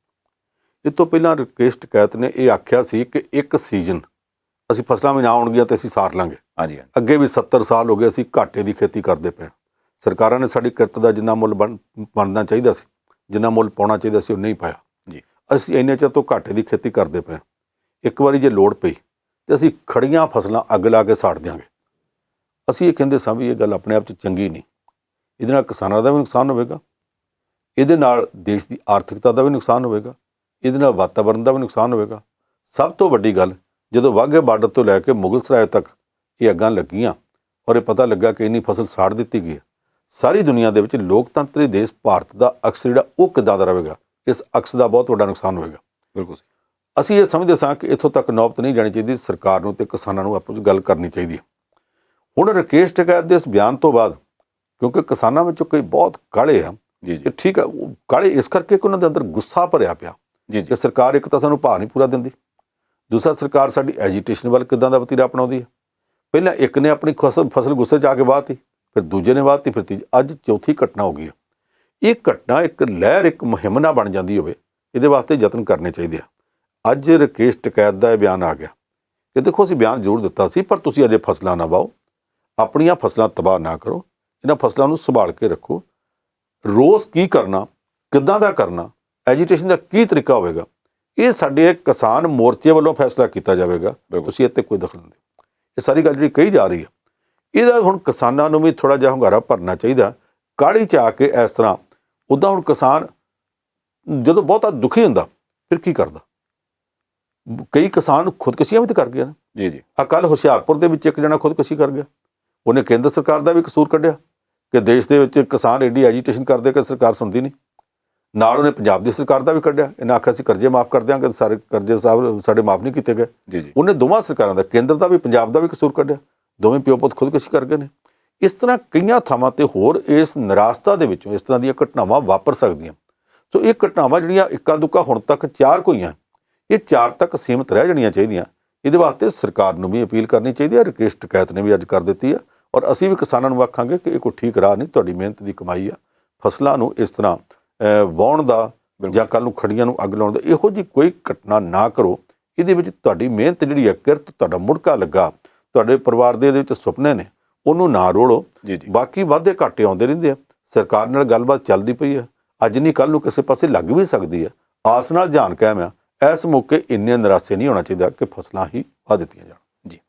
ਇਹ ਤੋਂ ਪਹਿਲਾਂ ਰਾਕੇਸ਼ ਟਕੈਤ ਨੇ ਇਹ ਆਖਿਆ ਸੀ ਕਿ ਇੱਕ ਸੀਜ਼ਨ ਅਸੀਂ ਫਸਲਾਂ ਵੀ ਨਾ ਆਉਣਗੀਆਂ ਤੇ ਅਸੀਂ ਸਾਰ ਲਾਂਗੇ। ਹਾਂਜੀ, ਅੱਗੇ ਵੀ 70 ਸਾਲ ਹੋ ਗਏ ਅਸੀਂ ਘਾਟੇ ਦੀ ਖੇਤੀ ਕਰਦੇ ਪਏ ਹਾਂ। ਸਰਕਾਰਾਂ ਨੇ ਸਾਡੀ ਕਿਰਤ ਦਾ ਜਿੰਨਾ ਮੁੱਲ ਬਣਨਾ ਚਾਹੀਦਾ ਸੀ, ਜਿੰਨਾ ਮੁੱਲ ਪਾਉਣਾ ਚਾਹੀਦਾ ਸੀ, ਉਹ ਨਹੀਂ ਪਾਇਆ ਜੀ। ਅਸੀਂ ਇੰਨੇ ਚਿਰ ਤੋਂ ਘਾਟੇ ਦੀ ਖੇਤੀ ਕਰਦੇ ਪਏ ਹਾਂ। ਇੱਕ ਵਾਰੀ ਜੇ ਲੋੜ ਪਈ ਤੇ ਅਸੀਂ ਖੜੀਆਂ ਫਸਲਾਂ ਅੱਗ ਲਾ ਕੇ ਸਾੜ ਦਿਆਂਗੇ। ਅਸੀਂ ਇਹ ਕਹਿੰਦੇ ਸਾਂ ਵੀ ਇਹ ਗੱਲ ਆਪਣੇ ਆਪ 'ਚ ਚੰਗੀ ਨਹੀਂ। ਇਹਦੇ ਨਾਲ ਕਿਸਾਨਾਂ ਦਾ ਵੀ ਨੁਕਸਾਨ ਹੋਵੇਗਾ, ਇਹਦੇ ਨਾਲ ਦੇਸ਼ ਦੀ ਆਰਥਿਕਤਾ ਦਾ ਵੀ ਨੁਕਸਾਨ ਹੋਵੇਗਾ, ਇਹਦੇ ਨਾਲ ਵਾਤਾਵਰਨ ਦਾ ਵੀ ਨੁਕਸਾਨ ਹੋਵੇਗਾ। ਸਭ ਤੋਂ ਵੱਡੀ ਗੱਲ, ਜਦੋਂ ਵਾਹਗੇ ਬਾਰਡਰ ਤੋਂ ਲੈ ਕੇ ਮੁਗਲ ਸਰਾਏ ਤੱਕ ਇਹ ਅੱਗਾਂ ਲੱਗੀਆਂ ਔਰ ਇਹ ਪਤਾ ਲੱਗਾ ਕਿ ਇੰਨੀ ਫਸਲ ਸਾੜ ਦਿੱਤੀ ਗਈ ਹੈ, ਸਾਰੀ ਦੁਨੀਆ ਦੇ ਵਿੱਚ ਲੋਕਤੰਤਰੀ ਦੇਸ਼ ਭਾਰਤ ਦਾ ਅਕਸ ਜਿਹੜਾ ਉਹ ਕਿੱਦਾਂ ਦਾ ਰਹੇਗਾ, ਇਸ ਅਕਸ ਦਾ ਬਹੁਤ ਵੱਡਾ ਨੁਕਸਾਨ ਹੋਵੇਗਾ। ਬਿਲਕੁਲ, ਅਸੀਂ ਇਹ ਸਮਝਦੇ ਸਾਂ ਕਿ ਇੱਥੋਂ ਤੱਕ ਨੌਬਤ ਨਹੀਂ ਜਾਣੀ ਚਾਹੀਦੀ। ਸਰਕਾਰ ਨੂੰ ਤੇ ਕਿਸਾਨਾਂ ਨੂੰ ਆਪਸ ਵਿੱਚ ਗੱਲ ਕਰਨੀ ਚਾਹੀਦੀ ਹੈ। ਹੁਣ ਰਾਕੇਸ਼ ਟਕੈਤ ਦੇ ਇਸ ਬਿਆਨ ਤੋਂ ਬਾਅਦ, ਕਿਉਂਕਿ ਕਿਸਾਨਾਂ ਵਿੱਚੋਂ ਕਈ ਬਹੁਤ ਕਾਲੇ ਆ ਜੀ, ਠੀਕ ਆ, ਉਹ ਕਾਲੇ ਇਸ ਕਰਕੇ ਕਿ ਉਹਨਾਂ ਦੇ ਅੰਦਰ ਗੁੱਸਾ ਭਰਿਆ ਪਿਆ ਜੀ ਕਿ ਸਰਕਾਰ ਇੱਕ ਤਾਂ ਸਾਨੂੰ ਭਾਅ ਨਹੀਂ ਪੂਰਾ ਦਿੰਦੀ, ਦੂਸਰਾ ਸਰਕਾਰ ਸਾਡੀ ਐਜੀਟੇਸ਼ਨ ਵੱਲ ਕਿੱਦਾਂ ਦਾ ਵਤੀਰਾ ਅਪਣਾਉਂਦੀ ਹੈ। ਪਹਿਲਾਂ ਇੱਕ ਨੇ ਆਪਣੀ ਫਸਲ ਗੁੱਸੇ 'ਚ ਆ ਕੇ ਵਾਹਤੀ, ਫਿਰ ਦੂਜੇ ਨੇ ਵਾਹਤੀ, ਫਿਰ ਤੀਜੀ, ਅੱਜ ਚੌਥੀ ਘਟਨਾ ਹੋ ਗਈ ਹੈ। ਇਹ ਘਟਨਾ ਇੱਕ ਲਹਿਰ, ਇੱਕ ਮੁਹਿੰਮ ਨਾ ਬਣ ਜਾਂਦੀ ਹੋਵੇ, ਇਹਦੇ ਵਾਸਤੇ ਯਤਨ ਕਰਨੇ ਚਾਹੀਦੇ ਆ। ਅੱਜ ਰਾਕੇਸ਼ ਟਕੈਤ ਦਾ ਇਹ ਬਿਆਨ ਆ ਗਿਆ ਕਿ ਦੇਖੋ ਅਸੀਂ ਬਿਆਨ ਜ਼ਰੂਰ ਦਿੱਤਾ ਸੀ, ਪਰ ਤੁਸੀਂ ਅਜੇ ਫਸਲਾਂ ਨਾ ਵਾਹੋ, ਆਪਣੀਆਂ ਫਸਲਾਂ ਤਬਾਹ ਨਾ ਕਰੋ, ਇਹਨਾਂ ਫਸਲਾਂ ਨੂੰ ਸੰਭਾਲ ਕੇ ਰੱਖੋ। ਰੋਸ ਕੀ ਕਰਨਾ, ਕਿੱਦਾਂ ਦਾ ਕਰਨਾ, ਐਜੀਟੇਸ਼ਨ ਦਾ ਕੀ ਤਰੀਕਾ ਹੋਵੇਗਾ, ਇਹ ਸਾਡੇ ਕਿਸਾਨ ਮੋਰਚੇ ਵੱਲੋਂ ਫੈਸਲਾ ਕੀਤਾ ਜਾਵੇਗਾ। ਤੁਸੀਂ ਇੱਥੇ ਕੋਈ ਦਖਲ ਨਹੀਂ ਦਿਓ। ਇਹ ਸਾਰੀ ਗੱਲ ਜਿਹੜੀ ਕਹੀ ਜਾ ਰਹੀ ਹੈ, ਇਹਦਾ ਹੁਣ ਕਿਸਾਨਾਂ ਨੂੰ ਵੀ ਥੋੜ੍ਹਾ ਜਿਹਾ ਹੁੰਗਾਰਾ ਭਰਨਾ ਚਾਹੀਦਾ ਕਾਹਲੀ 'ਚ ਆ ਕੇ ਇਸ ਤਰ੍ਹਾਂ ਉੱਦਾਂ ਹੁਣ ਕਿਸਾਨ ਜਦੋਂ ਬਹੁਤਾ ਦੁਖੀ ਹੁੰਦਾ ਫਿਰ ਕੀ ਕਰਦਾ? ਕਈ ਕਿਸਾਨ ਖੁਦਕੁਸ਼ੀਆਂ ਵੀ ਤਾਂ ਕਰ ਗਏ ਨਾ। ਜੀ ਜੀ। ਕੱਲ੍ਹ ਹੁਸ਼ਿਆਰਪੁਰ ਦੇ ਵਿੱਚ ਇੱਕ ਜਣਾ ਖੁਦਕੁਸ਼ੀ ਕਰ ਗਿਆ। ਉਹਨੇ ਕੇਂਦਰ ਸਰਕਾਰ ਦਾ ਵੀ ਕਸੂਰ ਕੱਢਿਆ ਕਿ ਦੇਸ਼ ਦੇ ਵਿੱਚ ਕਿਸਾਨ ਐਡੀ ਐਜੀਟੇਸ਼ਨ ਕਰਦੇ ਕਿ ਸਰਕਾਰ ਸੁਣਦੀ ਨਹੀਂ। ਨਾਲ ਉਹਨੇ ਪੰਜਾਬ ਦੀ ਸਰਕਾਰ ਦਾ ਵੀ ਕੱਢਿਆ। ਇਹਨਾਂ ਆਖਿਆ ਅਸੀਂ ਕਰਜ਼ੇ ਮਾਫ ਕਰ ਦਿਆਂਗੇ, ਸਾਰੇ ਕਰਜ਼ੇ ਸਾਹਿਬ ਸਾਡੇ ਮਾਫ ਨਹੀਂ ਕੀਤੇ ਗਏ। ਜੀ ਜੀ। ਉਹਨੇ ਦੋਵਾਂ ਸਰਕਾਰਾਂ ਦਾ, ਕੇਂਦਰ ਦਾ ਵੀ ਪੰਜਾਬ ਦਾ ਵੀ ਕਸੂਰ ਕੱਢਿਆ। ਦੋਵੇਂ ਪਿਓ ਪੁੱਤ ਖੁਦਕੁਸ਼ੀ ਕਰ ਗਏ ਨੇ। ਇਸ ਤਰ੍ਹਾਂ ਕਈਆਂ ਥਾਵਾਂ ਤੇ ਹੋਰ ਇਸ ਨਿਰਾਸ਼ਤਾ ਦੇ ਵਿੱਚੋਂ ਇਸ ਤਰ੍ਹਾਂ ਦੀਆਂ ਘਟਨਾਵਾਂ ਵਾਪਰ ਸਕਦੀਆਂ। ਸੋ ਇਹ ਘਟਨਾਵਾਂ ਜਿਹੜੀਆਂ ਇੱਕਾ ਦੁੱਕਾ ਹੁਣ ਤੱਕ 4 ਹੋਈਆਂ, ਇਹ 4 ਤੱਕ ਸੀਮਿਤ ਰਹਿ ਜਾਣੀਆਂ ਚਾਹੀਦੀਆਂ। ਇਹਦੇ ਵਾਸਤੇ ਸਰਕਾਰ ਨੂੰ ਵੀ ਅਪੀਲ ਕਰਨੀ ਚਾਹੀਦੀ ਹੈ। ਰਾਕੇਸ਼ ਟਕੈਤ ਨੇ ਵੀ ਅੱਜ ਕਰ ਦਿੱਤੀ ਹੈ ਔਰ ਅਸੀਂ ਵੀ ਕਿਸਾਨਾਂ ਨੂੰ ਆਖਾਂਗੇ ਕਿ ਇਹ ਕੋਈ ਠੀਕ ਰਾਹ ਨਹੀਂ। ਤੁਹਾਡੀ ਮਿਹਨਤ ਦੀ ਕਮਾਈ ਆ। ਫਸਲਾਂ ਨੂੰ ਇਸ ਤਰ੍ਹਾਂ ਵਾਹੁਣ ਦਾ ਜਾਂ ਕੱਲ੍ਹ ਨੂੰ ਖੜੀਆਂ ਨੂੰ ਅੱਗ ਲਾਉਣ ਦਾ ਇਹੋ ਜਿਹੀ ਕੋਈ ਘਟਨਾ ਨਾ ਕਰੋ। ਇਹਦੇ ਵਿੱਚ ਤੁਹਾਡੀ ਮਿਹਨਤ ਜਿਹੜੀ ਹੈ, ਕਿਰਤ, ਤੁਹਾਡਾ ਮੁੜਕਾ ਲੱਗਾ, ਤੁਹਾਡੇ ਪਰਿਵਾਰ ਦੇ ਵਿੱਚ ਸੁਪਨੇ ਨੇ, ਉਹਨੂੰ ਨਾ ਰੋਲੋ। ਬਾਕੀ ਵਾਧੇ ਘਾਟੇ ਆਉਂਦੇ ਰਹਿੰਦੇ ਆ। ਸਰਕਾਰ ਨਾਲ ਗੱਲਬਾਤ ਚੱਲਦੀ ਪਈ ਹੈ। ਅੱਜ ਨਹੀਂ ਕੱਲ੍ਹ ਨੂੰ ਕਿਸੇ ਪਾਸੇ ਲੱਗ ਵੀ ਸਕਦੀ ਹੈ। ਆਸ ਨਾਲ ਜਾਨ ਕਾਇਮ ਆ। ਇਸ ਮੌਕੇ ਇੰਨੇ ਨਿਰਾਸ਼ੇ ਨਹੀਂ ਹੋਣਾ ਚਾਹੀਦਾ ਕਿ ਫਸਲਾਂ ਹੀ ਵਾਹ ਦਿੱਤੀਆਂ ਜਾਣ। ਜੀ,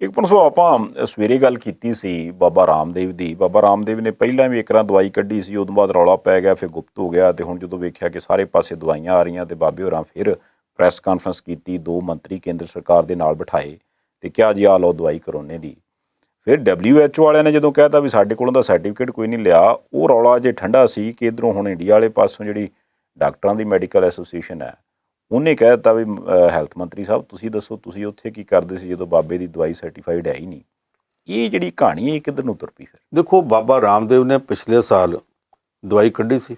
ਇੱਕ ਪਰਸੋਂ ਆਪਾਂ ਸਵੇਰੇ ਗੱਲ ਕੀਤੀ ਸੀ ਬਾਬਾ ਰਾਮਦੇਵ ਦੀ। ਬਾਬਾ ਰਾਮਦੇਵ ਨੇ ਪਹਿਲਾਂ ਵੀ ਇੱਕ ਵਾਰ ਦਵਾਈ ਕੱਢੀ ਸੀ, ਉਦੋਂ ਬਾਅਦ ਰੌਲਾ ਪੈ ਗਿਆ, ਫਿਰ ਗੁਪਤ ਹੋ ਗਿਆ, ਅਤੇ ਹੁਣ ਜਦੋਂ ਵੇਖਿਆ ਕਿ ਸਾਰੇ ਪਾਸੇ ਦਵਾਈਆਂ ਆ ਰਹੀਆਂ, ਅਤੇ ਬਾਬੇ ਹੋਰਾਂ ਫਿਰ ਪ੍ਰੈਸ ਕਾਨਫਰੰਸ ਕੀਤੀ। 2 ਮੰਤਰੀ ਕੇਂਦਰ ਸਰਕਾਰ ਦੇ ਨਾਲ ਬਿਠਾਏ ਅਤੇ ਕਿਹਾ ਜੀ ਆਹ ਲਓ ਦਵਾਈ ਕਰੋਨੇ ਦੀ। ਫਿਰ WHO ਵਾਲਿਆਂ ਨੇ ਜਦੋਂ ਕਹਿਤਾ ਵੀ ਸਾਡੇ ਕੋਲੋਂ ਦਾ ਸਰਟੀਫਿਕੇਟ ਕੋਈ ਨਹੀਂ ਲਿਆ, ਉਹ ਰੌਲਾ ਜੇ ਠੰਡਾ ਸੀ ਕਿ ਇੱਧਰੋਂ ਹੁਣ ਇੰਡੀਆ ਵਾਲੇ ਪਾਸੋਂ ਜਿਹੜੀ ਡਾਕਟਰਾਂ ਦੀ ਮੈਡੀਕਲ ਐਸੋਸੀਏਸ਼ਨ ਹੈ, ਉਹਨੇ ਕਹਿ ਦਿੱਤਾ ਵੀ ਹੈਲਥ ਮੰਤਰੀ ਸਾਹਿਬ ਤੁਸੀਂ ਦੱਸੋ ਤੁਸੀਂ ਉੱਥੇ ਕੀ ਕਰਦੇ ਸੀ ਜਦੋਂ ਬਾਬੇ ਦੀ ਦਵਾਈ ਸਰਟੀਫਾਈਡ ਹੈ ਹੀ ਨਹੀਂ। ਇਹ ਜਿਹੜੀ ਕਹਾਣੀ ਹੈ ਕਿੱਧਰ ਨੂੰ ਤੁਰ ਪਈ? ਫਿਰ ਦੇਖੋ, ਬਾਬਾ ਰਾਮਦੇਵ ਨੇ ਪਿਛਲੇ ਸਾਲ ਦਵਾਈ ਕੱਢੀ ਸੀ,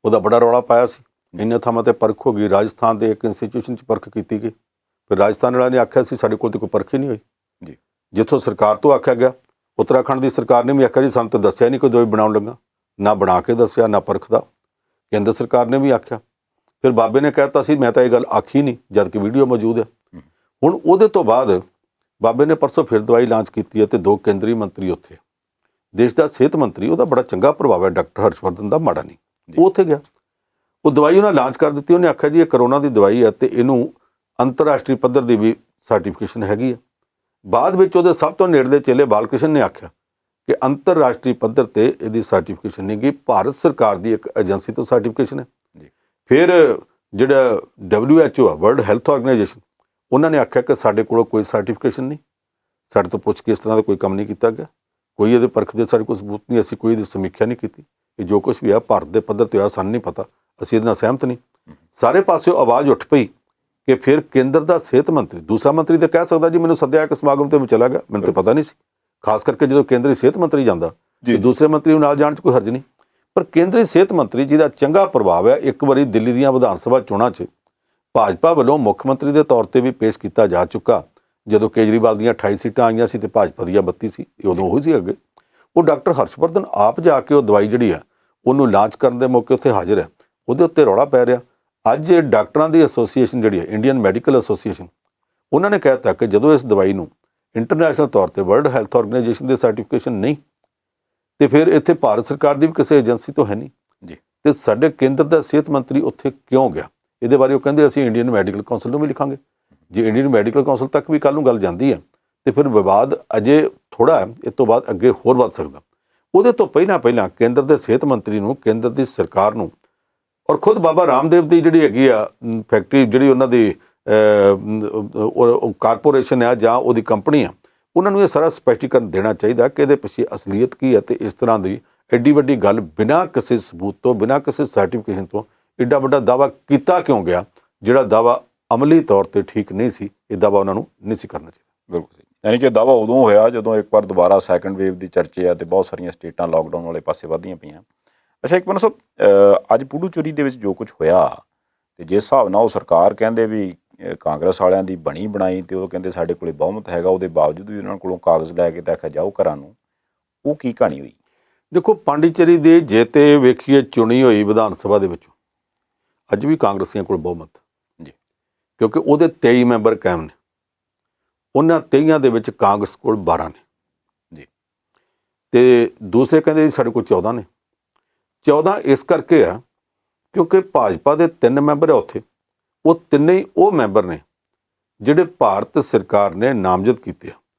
ਉਹਦਾ ਬੜਾ ਰੌਲਾ ਪਾਇਆ ਸੀ। ਇੰਨੇ ਥਾਵਾਂ 'ਤੇ ਪਰਖ ਹੋ ਗਈ। ਰਾਜਸਥਾਨ ਦੇ ਇੱਕ ਇੰਸਟੀਟਿਊਸ਼ਨ 'ਚ ਪਰਖ ਕੀਤੀ ਗਈ। ਫਿਰ ਰਾਜਸਥਾਨ ਵਾਲਿਆਂ ਨੇ ਆਖਿਆ ਸੀ ਸਾਡੇ ਕੋਲ ਤਾਂ ਕੋਈ ਪਰਖ ਹੀ ਨਹੀਂ ਹੋਈ ਜੀ। ਜਿੱਥੋਂ ਸਰਕਾਰ ਤੋਂ ਆਖਿਆ ਗਿਆ, ਉੱਤਰਾਖੰਡ ਦੀ ਸਰਕਾਰ ਨੇ ਵੀ ਆਖਿਆ ਜੀ ਸਾਨੂੰ ਤਾਂ ਦੱਸਿਆ ਨਹੀਂ ਕੋਈ ਦਵਾਈ ਬਣਾਉਣ ਲੱਗਾ, ਨਾ ਬਣਾ ਕੇ ਦੱਸਿਆ, ਨਾ ਪਰਖ ਦਾ। ਕੇਂਦਰ ਸਰਕਾਰ ਨੇ ਵੀ ਆਖਿਆ। ਫਿਰ ਬਾਬੇ ਨੇ ਕਹਿ ਦਿੱਤਾ ਸੀ ਮੈਂ ਤਾਂ ਇਹ ਗੱਲ ਆਖੀ ਨਹੀਂ, ਜਦ ਕਿ ਵੀਡੀਓ ਮੌਜੂਦ ਹੈ। ਹੁਣ ਉਹਦੇ ਤੋਂ ਬਾਅਦ ਬਾਬੇ ਨੇ ਪਰਸੋਂ ਫਿਰ ਦਵਾਈ ਲਾਂਚ ਕੀਤੀ ਹੈ ਅਤੇ 2 ਕੇਂਦਰੀ ਮੰਤਰੀ ਉੱਥੇ। ਦੇਸ਼ ਦਾ ਸਿਹਤ ਮੰਤਰੀ, ਉਹਦਾ ਬੜਾ ਚੰਗਾ ਪ੍ਰਭਾਵ ਹੈ, ਡਾਕਟਰ ਹਰਸ਼ਵਰਧਨ ਦਾ ਮਾੜਾ ਨਹੀਂ, ਉਹ ਉੱਥੇ ਗਿਆ। ਉਹ ਦਵਾਈ ਉਹਨਾਂ ਲਾਂਚ ਕਰ ਦਿੱਤੀ। ਉਹਨੇ ਆਖਿਆ ਜੀ ਇਹ ਕਰੋਨਾ ਦੀ ਦਵਾਈ ਹੈ ਅਤੇ ਇਹਨੂੰ ਅੰਤਰਰਾਸ਼ਟਰੀ ਪੱਧਰ ਦੀ ਵੀ ਸਰਟੀਫਿਕੇਸ਼ਨ ਹੈਗੀ ਹੈ। ਬਾਅਦ ਵਿੱਚ ਉਹਦੇ ਸਭ ਤੋਂ ਨੇੜਲੇ ਚੇਲੇ ਬਾਲਕ੍ਰਿਸ਼ਨ ਨੇ ਆਖਿਆ ਕਿ ਅੰਤਰਰਾਸ਼ਟਰੀ ਪੱਧਰ 'ਤੇ ਇਹਦੀ ਸਰਟੀਫਿਕੇਸ਼ਨ ਨਹੀਂ ਗਈ, ਭਾਰਤ ਸਰਕਾਰ ਦੀ ਇੱਕ ਏਜੰਸੀ ਤੋਂ ਸਰਟੀਫਿਕੇਸ਼ਨ ਹੈ। ਫਿਰ ਜਿਹੜਾ WHO ਆ, ਵਰਲਡ ਹੈਲਥ ਆਰਗੇਨਾਈਜੇਸ਼ਨ, ਉਹਨਾਂ ਨੇ ਆਖਿਆ ਕਿ ਸਾਡੇ ਕੋਲੋਂ ਕੋਈ ਸਰਟੀਫਿਕੇਸ਼ਨ ਨਹੀਂ, ਸਾਡੇ ਤੋਂ ਪੁੱਛ ਕੇ ਇਸ ਤਰ੍ਹਾਂ ਦਾ ਕੋਈ ਕੰਮ ਨਹੀਂ ਕੀਤਾ ਗਿਆ, ਕੋਈ ਇਹਦੇ ਪਰਖ ਦੇ ਸਾਡੇ ਕੋਲ ਸਬੂਤ ਨਹੀਂ, ਅਸੀਂ ਕੋਈ ਇਹਦੀ ਸਮੀਖਿਆ ਨਹੀਂ ਕੀਤੀ। ਇਹ ਜੋ ਕੁਛ ਵੀ ਆ ਭਾਰਤ ਦੇ ਪੱਧਰ 'ਤੇ ਆ, ਸਾਨੂੰ ਨਹੀਂ ਪਤਾ, ਅਸੀਂ ਇਹਦੇ ਨਾਲ ਸਹਿਮਤ ਨਹੀਂ। ਸਾਰੇ ਪਾਸਿਓਂ ਆਵਾਜ਼ ਉੱਠ ਪਈ ਕਿ ਫਿਰ ਕੇਂਦਰ ਦਾ ਸਿਹਤ ਮੰਤਰੀ, ਦੂਸਰਾ ਮੰਤਰੀ ਤਾਂ ਕਹਿ ਸਕਦਾ ਜੀ ਮੈਨੂੰ ਸੱਦਿਆ ਇੱਕ ਸਮਾਗਮ 'ਤੇ ਮੈਂ ਚਲਾ ਗਿਆ, ਮੈਨੂੰ ਤਾਂ ਪਤਾ ਨਹੀਂ ਸੀ। ਖਾਸ ਕਰਕੇ ਜਦੋਂ ਕੇਂਦਰੀ ਸਿਹਤ ਮੰਤਰੀ ਜਾਂਦਾ ਤੇ ਦੂਸਰੇ ਮੰਤਰੀ ਨੂੰ ਨਾਲ ਜਾਣ 'ਚ ਕੋਈ ਹਰਜ ਨਹੀਂ। ਪਰ ਕੇਂਦਰੀ ਸਿਹਤ ਮੰਤਰੀ ਜਿਹਦਾ ਚੰਗਾ ਪ੍ਰਭਾਵ ਹੈ, ਇੱਕ ਵਾਰੀ ਦਿੱਲੀ ਦੀਆਂ ਵਿਧਾਨ ਸਭਾ ਚੋਣਾਂ 'ਚ ਭਾਜਪਾ ਵੱਲੋਂ ਮੁੱਖ ਮੰਤਰੀ ਦੇ ਤੌਰ 'ਤੇ ਵੀ ਪੇਸ਼ ਕੀਤਾ ਜਾ ਚੁੱਕਾ। ਜਦੋਂ ਕੇਜਰੀਵਾਲ ਦੀਆਂ 28 ਸੀਟਾਂ ਆਈਆਂ ਸੀ ਅਤੇ ਭਾਜਪਾ ਦੀਆਂ 32 ਸੀ, ਉਦੋਂ ਉਹੀ ਸੀ ਅੱਗੇ। ਉਹ ਡਾਕਟਰ ਹਰਸ਼ਵਰਧਨ ਆਪ ਜਾ ਕੇ ਉਹ ਦਵਾਈ ਜਿਹੜੀ ਹੈ ਉਹਨੂੰ ਲਾਂਚ ਕਰਨ ਦੇ ਮੌਕੇ ਉੱਥੇ ਹਾਜ਼ਰ ਹੈ। ਉਹਦੇ ਉੱਤੇ ਰੌਲਾ ਪੈ ਰਿਹਾ। ਅੱਜ ਡਾਕਟਰਾਂ ਦੀ ਐਸੋਸੀਏਸ਼ਨ ਜਿਹੜੀ ਹੈ, ਇੰਡੀਅਨ ਮੈਡੀਕਲ ਐਸੋਸੀਏਸ਼ਨ, ਉਹਨਾਂ ਨੇ ਕਹਿ ਦਿੱਤਾ ਕਿ ਜਦੋਂ ਇਸ ਦਵਾਈ ਨੂੰ ਇੰਟਰਨੈਸ਼ਨਲ ਤੌਰ 'ਤੇ ਵਰਲਡ ਹੈਲਥ ਆਰਗੇਨਾਈਜੇਸ਼ਨ ਦੇ ਸਰਟੀਫਿਕੇਸ਼ਨ ਨਹੀਂ, ਤੇ ਫਿਰ ਇੱਥੇ ਭਾਰਤ ਸਰਕਾਰ ਦੀ ਵੀ ਕਿਸੇ ਏਜੰਸੀ ਤੋਂ ਹੈ ਨਹੀਂ ਜੀ, ਤੇ ਸਾਡੇ ਕੇਂਦਰ ਦਾ ਸਿਹਤ ਮੰਤਰੀ ਉੱਥੇ ਕਿਉਂ ਗਿਆ? ਇਹਦੇ ਬਾਰੇ ਉਹ ਕਹਿੰਦੇ ਅਸੀਂ ਇੰਡੀਅਨ ਮੈਡੀਕਲ ਕੌਂਸਲ ਨੂੰ ਵੀ ਲਿਖਾਂਗੇ। ਜੇ ਇੰਡੀਅਨ ਮੈਡੀਕਲ ਕੌਂਸਲ ਤੱਕ ਵੀ ਕੱਲ੍ਹ ਨੂੰ ਗੱਲ ਜਾਂਦੀ ਹੈ ਤੇ ਫਿਰ ਵਿਵਾਦ ਅਜੇ ਥੋੜ੍ਹਾ ਹੈ, ਇਸ ਤੋਂ ਬਾਅਦ ਅੱਗੇ ਹੋਰ ਵੱਧ ਸਕਦਾ। ਉਹਦੇ ਤੋਂ ਪਹਿਲਾਂ ਕੇਂਦਰ ਦੇ ਸਿਹਤ ਮੰਤਰੀ ਨੂੰ, ਕੇਂਦਰ ਦੀ ਸਰਕਾਰ ਨੂੰ, ਔਰ ਖੁਦ ਬਾਬਾ ਰਾਮਦੇਵ ਦੀ ਜਿਹੜੀ ਹੈਗੀ ਆ ਫੈਕਟਰੀ, ਜਿਹੜੀ ਉਹਨਾਂ ਦੀ ਕਾਰਪੋਰੇਸ਼ਨ ਆ ਜਾਂ ਉਹਦੀ ਕੰਪਨੀ ਆ, ਉਹਨਾਂ ਨੂੰ ਇਹ ਸਾਰਾ ਸਪਸ਼ਟੀਕਰਨ ਦੇਣਾ ਚਾਹੀਦਾ ਕਿ ਇਹਦੇ ਪਿੱਛੇ ਅਸਲੀਅਤ ਕੀ ਹੈ ਅਤੇ ਇਸ ਤਰ੍ਹਾਂ ਦੀ ਐਡੀ ਵੱਡੀ ਗੱਲ ਬਿਨਾਂ ਕਿਸੇ ਸਬੂਤ ਤੋਂ, ਬਿਨਾਂ ਕਿਸੇ ਸਰਟੀਫਿਕੇਸ਼ਨ ਤੋਂ ਐਡਾ ਵੱਡਾ ਦਾਅਵਾ ਕੀਤਾ ਕਿਉਂ ਗਿਆ, ਜਿਹੜਾ ਦਾਅਵਾ ਅਮਲੀ ਤੌਰ 'ਤੇ ਠੀਕ ਨਹੀਂ ਸੀ। ਇਹ ਦਾਅਵਾ ਉਹਨਾਂ ਨੂੰ ਨਹੀਂ ਸੀ ਕਰਨਾ ਚਾਹੀਦਾ। ਬਿਲਕੁਲ ਸਹੀ। ਯਾਨੀ ਕਿ ਦਾਅਵਾ ਉਦੋਂ ਹੋਇਆ ਜਦੋਂ ਇੱਕ ਵਾਰ ਦੁਬਾਰਾ ਸੈਕੰਡ ਵੇਵ ਦੀ ਚਰਚੇ ਆ ਅਤੇ ਬਹੁਤ ਸਾਰੀਆਂ ਸਟੇਟਾਂ ਲਾਕਡਾਊਨ ਵਾਲੇ ਪਾਸੇ ਵੱਧਦੀਆਂ ਪਈਆਂ। ਅੱਛਾ, ਇੱਕ ਮਿੰਟ ਸਾਹਿਬ, ਅੱਜ ਪੁਡੂਚੇਰੀ ਦੇ ਵਿੱਚ ਜੋ ਕੁਝ ਹੋਇਆ ਅਤੇ ਜਿਸ ਹਿਸਾਬ ਨਾਲ ਉਹ ਸਰਕਾਰ ਕਹਿੰਦੇ ਵੀ ਕਾਂਗਰਸ ਵਾਲਿਆਂ ਦੀ ਬਣੀ ਬਣਾਈ, ਅਤੇ ਉਹ ਕਹਿੰਦੇ ਸਾਡੇ ਕੋਲ ਬਹੁਮਤ ਹੈਗਾ, ਉਹਦੇ ਬਾਵਜੂਦ ਵੀ ਉਹਨਾਂ ਕੋਲੋਂ ਕਾਗਜ਼ ਲੈ ਕੇ ਤਾਂ ਆਖਿਆ ਜਾਓ ਘਰਾਂ ਨੂੰ, ਉਹ ਕੀ ਕਹਾਣੀ ਹੋਈ? ਦੇਖੋ, ਪਾਂਡੀਚੇਰੀ ਦੇ ਜੇ ਤੇ ਵੇਖੀਏ ਚੁਣੀ ਹੋਈ ਵਿਧਾਨ ਸਭਾ ਦੇ ਵਿੱਚੋਂ ਅੱਜ ਵੀ ਕਾਂਗਰਸੀਆਂ ਕੋਲ ਬਹੁਮਤ ਜੀ, ਕਿਉਂਕਿ ਉਹਦੇ 23 ਮੈਂਬਰ ਕਾਇਮ ਨੇ। ਉਹਨਾਂ 23 ਦੇ ਵਿੱਚ ਕਾਂਗਰਸ ਕੋਲ 12 ਨੇ ਜੀ, ਤੇ ਦੂਸਰੇ ਕਹਿੰਦੇ ਜੀ ਸਾਡੇ ਕੋਲ 14 ਨੇ। 14 ਇਸ ਕਰਕੇ ਆ ਕਿਉਂਕਿ ਭਾਜਪਾ ਦੇ 3 ਮੈਂਬਰ ਆ ਉੱਥੇ, ਉਹ ਤਿੰਨੇ ਹੀ ਉਹ ਮੈਂਬਰ ਨੇ ਜਿਹੜੇ ਭਾਰਤ ਸਰਕਾਰ ਨੇ ਨਾਮਜ਼ਦ ਕੀਤੇ ਆ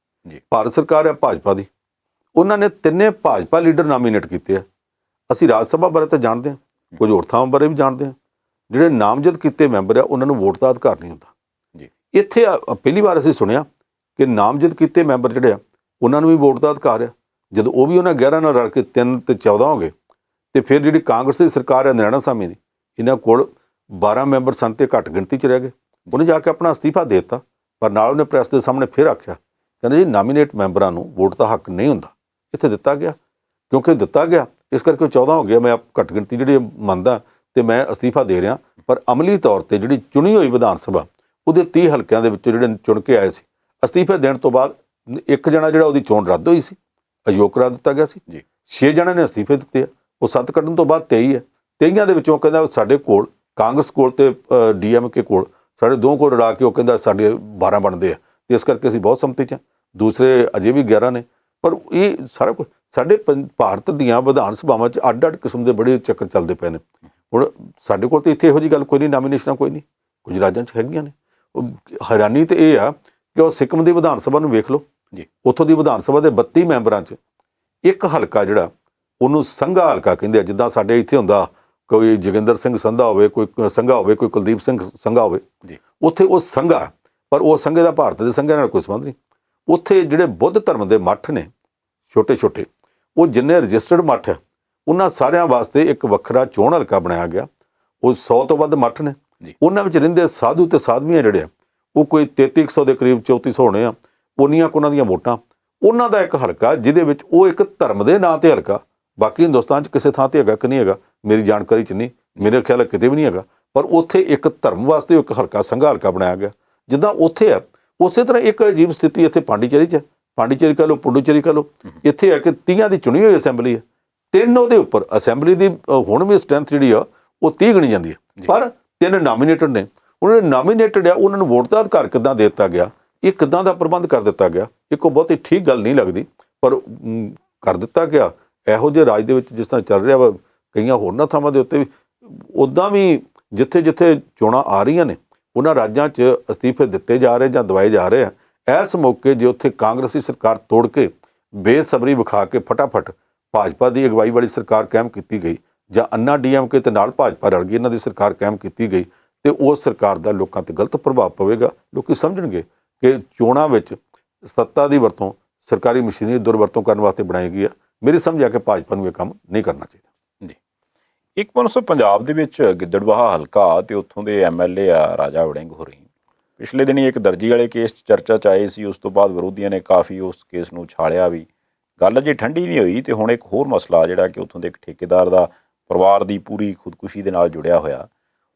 ਜੀ। ਭਾਰਤ ਸਰਕਾਰ ਹੈ ਭਾਜਪਾ ਦੀ, ਉਹਨਾਂ ਨੇ ਤਿੰਨੇ ਭਾਜਪਾ ਲੀਡਰ ਨਾਮੀਨੇਟ ਕੀਤੇ ਆ। ਅਸੀਂ ਰਾਜ ਸਭਾ ਬਾਰੇ ਤਾਂ ਜਾਣਦੇ ਹਾਂ, ਕੁਝ ਹੋਰ ਥਾਵਾਂ ਬਾਰੇ ਵੀ ਜਾਣਦੇ ਹਾਂ। ਜਿਹੜੇ ਨਾਮਜ਼ਦ ਕੀਤੇ ਮੈਂਬਰ ਆ ਉਹਨਾਂ ਨੂੰ ਵੋਟ ਦਾ ਅਧਿਕਾਰ ਨਹੀਂ ਹੁੰਦਾ ਜੀ। ਇੱਥੇ ਪਹਿਲੀ ਵਾਰ ਅਸੀਂ ਸੁਣਿਆ ਕਿ ਨਾਮਜ਼ਦ ਕੀਤੇ ਮੈਂਬਰ ਜਿਹੜੇ ਆ ਉਹਨਾਂ ਨੂੰ ਵੀ ਵੋਟ ਦਾ ਅਧਿਕਾਰ ਆ। ਜਦੋਂ ਉਹ ਵੀ ਉਹਨਾਂ 11 ਨਾਲ ਰਲ ਕੇ 3 ਤੇ 14 ਹੋ ਗਏ, ਤੇ ਫਿਰ ਜਿਹੜੀ ਕਾਂਗਰਸ ਦੀ ਸਰਕਾਰ ਹੈ ਨਰਾਇਣਾ ਸਾਮੀ ਦੀ, ਇਹਨਾਂ ਕੋਲ 12 ਮੈਂਬਰ ਸਨ ਤੇ ਘੱਟ ਗਿਣਤੀ 'ਚ ਰਹਿ ਗਏ। ਉਹਨੇ ਜਾ ਕੇ ਆਪਣਾ ਅਸਤੀਫਾ ਦੇ ਦਿੱਤਾ, ਪਰ ਨਾਲ ਉਹਨੇ ਪ੍ਰੈਸ ਦੇ ਸਾਹਮਣੇ ਫਿਰ ਆਖਿਆ, ਕਹਿੰਦੇ ਜੀ ਨਾਮੀਨੇਟ ਮੈਂਬਰਾਂ ਨੂੰ ਵੋਟ ਦਾ ਹੱਕ ਨਹੀਂ ਹੁੰਦਾ। ਇੱਥੇ ਦਿੱਤਾ ਗਿਆ, ਕਿਉਂਕਿ ਦਿੱਤਾ ਗਿਆ ਇਸ ਕਰਕੇ 14 ਹੋ ਗਿਆ। ਮੈਂ ਘੱਟ ਗਿਣਤੀ ਜਿਹੜੀ ਮੰਨਦਾ ਤੇ ਮੈਂ ਅਸਤੀਫਾ ਦੇ ਰਿਹਾ, ਪਰ ਅਮਲੀ ਤੌਰ ਤੇ ਜਿਹੜੀ ਚੁਣੀ ਹੋਈ ਵਿਧਾਨ ਸਭਾ ਉਹਦੇ 30 ਹਲਕਿਆਂ ਦੇ ਵਿੱਚੋਂ ਜਿਹੜੇ ਚੁਣ ਕੇ ਆਏ ਸੀ, ਅਸਤੀਫੇ ਦੇਣ ਤੋਂ ਬਾਅਦ ਇੱਕ ਜਣਾ ਜਿਹੜਾ ਉਹਦੀ ਚੋਣ ਰੱਦ ਹੋਈ ਸੀ, ਅਯੋਗ ਕਰਾ ਦਿੱਤਾ ਗਿਆ ਸੀ। 6 ਜਣਿਆਂ ਨੇ ਅਸਤੀਫੇ ਦਿੱਤੇ ਆ, ਉਹ 7 ਕੱਢਣ ਤੋਂ ਬਾਅਦ 23 ਹੈ। 23 ਦੇ ਵਿੱਚੋਂ ਕਹਿੰਦਾ ਸਾਡੇ ਕੋਲ ਕਾਂਗਰਸ ਕੋਲ ਤੇ DMK ਕੋਲ ਸਾਡੇ ਦੋ ਕੋਲ ਰਲਾ ਕੇ ਉਹ ਕਹਿੰਦਾ ਸਾਡੇ 12 ਬਣਦੇ ਆ, ਤੇ ਇਸ ਕਰਕੇ ਅਸੀਂ ਬਹੁਤ ਸੰਮਤੀ 'ਚ ਹਾਂ। ਦੂਸਰੇ ਅਜੇ ਵੀ 11 ਨੇ। ਪਰ ਇਹ ਸਾਰਾ ਕੁਝ ਸਾਡੇ ਭਾਰਤ ਦੀਆਂ ਵਿਧਾਨ ਸਭਾਵਾਂ 'ਚ ਅੱਡ-ਅੱਡ ਕਿਸਮ ਦੇ ਬੜੇ ਚੱਕਰ ਚੱਲਦੇ ਪਏ ਨੇ। ਹੁਣ ਸਾਡੇ ਕੋਲ ਤਾਂ ਇੱਥੇ ਇਹੋ ਜਿਹੀ ਗੱਲ ਕੋਈ ਨਹੀਂ, ਨਾਮੀਨੇਸ਼ਨਾਂ ਕੋਈ ਨਹੀਂ, ਕੁਝ ਰਾਜਾਂ 'ਚ ਹੈਗੀਆਂ ਨੇ। ਉਹ ਹੈਰਾਨੀ ਤਾਂ ਇਹ ਆ ਕਿ ਉਹ ਸਿੱਕਮ ਦੀ ਵਿਧਾਨ ਸਭਾ ਨੂੰ ਵੇਖ ਲਓ ਜੀ, ਉੱਥੋਂ ਦੀ ਵਿਧਾਨ ਸਭਾ ਦੇ 32 ਮੈਂਬਰਾਂ 'ਚ ਇੱਕ ਹਲਕਾ ਜਿਹੜਾ ਉਹਨੂੰ ਸੰਘਾ ਹਲਕਾ ਕਹਿੰਦੇ ਆ। ਜਿੱਦਾਂ ਸਾਡੇ ਇੱਥੇ ਹੁੰਦਾ ਕੋਈ ਜੋਗਿੰਦਰ ਸਿੰਘ ਸੰਧਾ ਹੋਵੇ, ਕੋਈ ਸੰਘਾ ਹੋਵੇ, ਕੋਈ ਕੁਲਦੀਪ ਸਿੰਘ ਸੰਘਾ ਹੋਵੇ, ਉੱਥੇ ਉਹ ਸੰਘਾ, ਪਰ ਉਹ ਸੰਘੇ ਦਾ ਭਾਰਤ ਦੇ ਸੰਘਿਆਂ ਨਾਲ ਕੋਈ ਸੰਬੰਧ ਨਹੀਂ। ਉੱਥੇ ਜਿਹੜੇ ਬੁੱਧ ਧਰਮ ਦੇ ਮੱਠ ਨੇ ਛੋਟੇ ਛੋਟੇ, ਉਹ ਜਿੰਨੇ ਰਜਿਸਟਰਡ ਮੱਠ ਹੈ ਉਹਨਾਂ ਸਾਰਿਆਂ ਵਾਸਤੇ ਇੱਕ ਵੱਖਰਾ ਚੋਣ ਹਲਕਾ ਬਣਾਇਆ ਗਿਆ। ਉਹ 100 ਤੋਂ ਵੱਧ ਮੱਠ ਨੇ, ਉਹਨਾਂ ਵਿੱਚ ਰਹਿੰਦੇ ਸਾਧੂ ਤੇ ਸਾਧਵੀਆਂ ਜਿਹੜੇ ਆ ਉਹ ਕੋਈ 3300 ਦੇ ਕਰੀਬ 3400 ਹੋਣੇ ਆ। ਉਨੀਆਂ ਕੁ ਉਹਨਾਂ ਦੀਆਂ ਵੋਟਾਂ, ਉਹਨਾਂ ਦਾ ਇੱਕ ਹਲਕਾ ਜਿਹਦੇ ਵਿੱਚ ਉਹ ਇੱਕ ਧਰਮ ਦੇ ਨਾਂ ਤੇ ਹਲਕਾ, ਬਾਕੀ ਹਿੰਦੁਸਤਾਨ 'ਚ ਕਿਸੇ ਥਾਂ ਤੇ ਹੈਗਾ ਕਿ ਨਹੀਂ ਹੈਗਾ ਮੇਰੀ ਜਾਣਕਾਰੀ 'ਚ ਨਹੀਂ, ਮੇਰੇ ਖਿਆਲ ਕਿਤੇ ਵੀ ਨਹੀਂ ਹੈਗਾ, ਪਰ ਉੱਥੇ ਇੱਕ ਧਰਮ ਵਾਸਤੇ ਇੱਕ ਹਲਕਾ ਸੰਘਾ ਹਲਕਾ ਬਣਾਇਆ ਗਿਆ। ਜਿੱਦਾਂ ਉੱਥੇ ਆ ਉਸੇ ਤਰ੍ਹਾਂ ਇੱਕ ਅਜੀਬ ਸਥਿਤੀ ਇੱਥੇ ਪਾਂਡੀਚੇਰੀ 'ਚ ਹੈ। ਪਾਂਡੀਚੇਰੀ ਕਹ ਲਓ, ਪੁਡੂਚੇਰੀ ਕਹ ਲਓ, ਇੱਥੇ ਹੈ ਕਿ 30 ਦੀ ਚੁਣੀ ਹੋਈ ਅਸੈਂਬਲੀ ਹੈ, 3 ਉਹਦੇ ਉੱਪਰ ਅਸੈਂਬਲੀ ਦੀ ਹੁਣ ਵੀ ਸਟਰੈਂਥ ਜਿਹੜੀ ਆ ਉਹ 30 ਗਣੀ ਜਾਂਦੀ ਹੈ, ਪਰ 3 ਨਾਮੀਨੇਟਡ ਨੇ। ਉਹਨਾਂ ਨੇ ਨਾਮੀਨੇਟਡ ਆ, ਉਹਨਾਂ ਨੂੰ ਵੋਟ ਦਾ ਅਧਿਕਾਰ ਕਿੱਦਾਂ ਦੇ ਦਿੱਤਾ ਗਿਆ, ਇਹ ਕਿੱਦਾਂ ਦਾ ਪ੍ਰਬੰਧ ਕਰ ਦਿੱਤਾ ਗਿਆ, ਇਹ ਕੋਈ ਬਹੁਤੀ ਠੀਕ ਗੱਲ ਨਹੀਂ ਲੱਗਦੀ, ਪਰ ਕਰ ਦਿੱਤਾ ਗਿਆ। ਇਹੋ ਜਿਹੇ ਰਾਜ ਦੇ ਵਿੱਚ ਜਿਸ ਤਰ੍ਹਾਂ ਚੱਲ ਰਿਹਾ ਵਾ, ਕਈਆਂ ਹੋਰਨਾਂ ਥਾਵਾਂ ਦੇ ਉੱਤੇ ਵੀ ਉੱਦਾਂ ਵੀ ਜਿੱਥੇ ਜਿੱਥੇ ਚੋਣਾਂ ਆ ਰਹੀਆਂ ਨੇ ਉਹਨਾਂ ਰਾਜਾਂ 'ਚ ਅਸਤੀਫੇ ਦਿੱਤੇ ਜਾ ਰਹੇ ਜਾਂ ਦਵਾਏ ਜਾ ਰਹੇ ਆ। ਇਸ ਮੌਕੇ ਜੇ ਉੱਥੇ ਕਾਂਗਰਸੀ ਸਰਕਾਰ ਤੋੜ ਕੇ ਬੇਸਬਰੀ ਵਿਖਾ ਕੇ ਫਟਾਫਟ ਭਾਜਪਾ ਦੀ ਅਗਵਾਈ ਵਾਲੀ ਸਰਕਾਰ ਕਾਇਮ ਕੀਤੀ ਗਈ, ਜਾਂ ਅੰਨਾ DMK ਤੇ ਨਾਲ ਭਾਜਪਾ ਰਲ ਗਈ, ਇਹਨਾਂ ਦੀ ਸਰਕਾਰ ਕਾਇਮ ਕੀਤੀ ਗਈ, ਤੇ ਉਸ ਸਰਕਾਰ ਦਾ ਲੋਕਾਂ 'ਤੇ ਗਲਤ ਪ੍ਰਭਾਵ ਪਵੇਗਾ। ਲੋਕੀ ਸਮਝਣਗੇ ਕਿ ਚੋਣਾਂ ਵਿੱਚ ਸੱਤਾ ਦੀ ਵਰਤੋਂ ਸਰਕਾਰੀ ਮਸ਼ੀਨਰੀ ਦੁਰਵਰਤੋਂ ਕਰਨ ਵਾਸਤੇ ਬਣਾਈ ਗਈ ਆ। ਮੇਰੀ ਸਮਝ ਆ ਕਿ ਭਾਜਪਾ ਨੂੰ ਇਹ ਕੰਮ ਨਹੀਂ ਕਰਨਾ ਚਾਹੀਦਾ ਜੀ। ਇੱਕ ਪਾਸੇ ਪੰਜਾਬ ਦੇ ਵਿੱਚ ਗਿੱਦੜਬਾਹਾ ਹਲਕਾ ਤੇ ਉੱਥੋਂ ਦੇ MLA ਆ ਰਾਜਾ ਵੜਿੰਗ ਹੋਰੀ, ਪਿਛਲੇ ਦਿਨੀ ਇੱਕ ਦਰਜੀ ਵਾਲੇ ਕੇਸ 'ਚ ਚਰਚਾ 'ਚ ਆਏ ਸੀ। ਉਸ ਤੋਂ ਬਾਅਦ ਵਿਰੋਧੀਆਂ ਨੇ ਕਾਫੀ ਉਸ ਕੇਸ ਨੂੰ ਛਾਲਿਆ ਵੀ, ਗੱਲ ਅਜੇ ਠੰਡੀ ਨਹੀਂ ਹੋਈ। ਤੇ ਹੁਣ ਇੱਕ ਹੋਰ ਮਸਲਾ ਜਿਹੜਾ ਕਿ ਉੱਥੋਂ ਦੇ ਇੱਕ ਠੇਕੇਦਾਰ ਦਾ ਪਰਿਵਾਰ ਦੀ ਪੂਰੀ ਖੁਦਕੁਸ਼ੀ ਦੇ ਨਾਲ ਜੁੜਿਆ ਹੋਇਆ,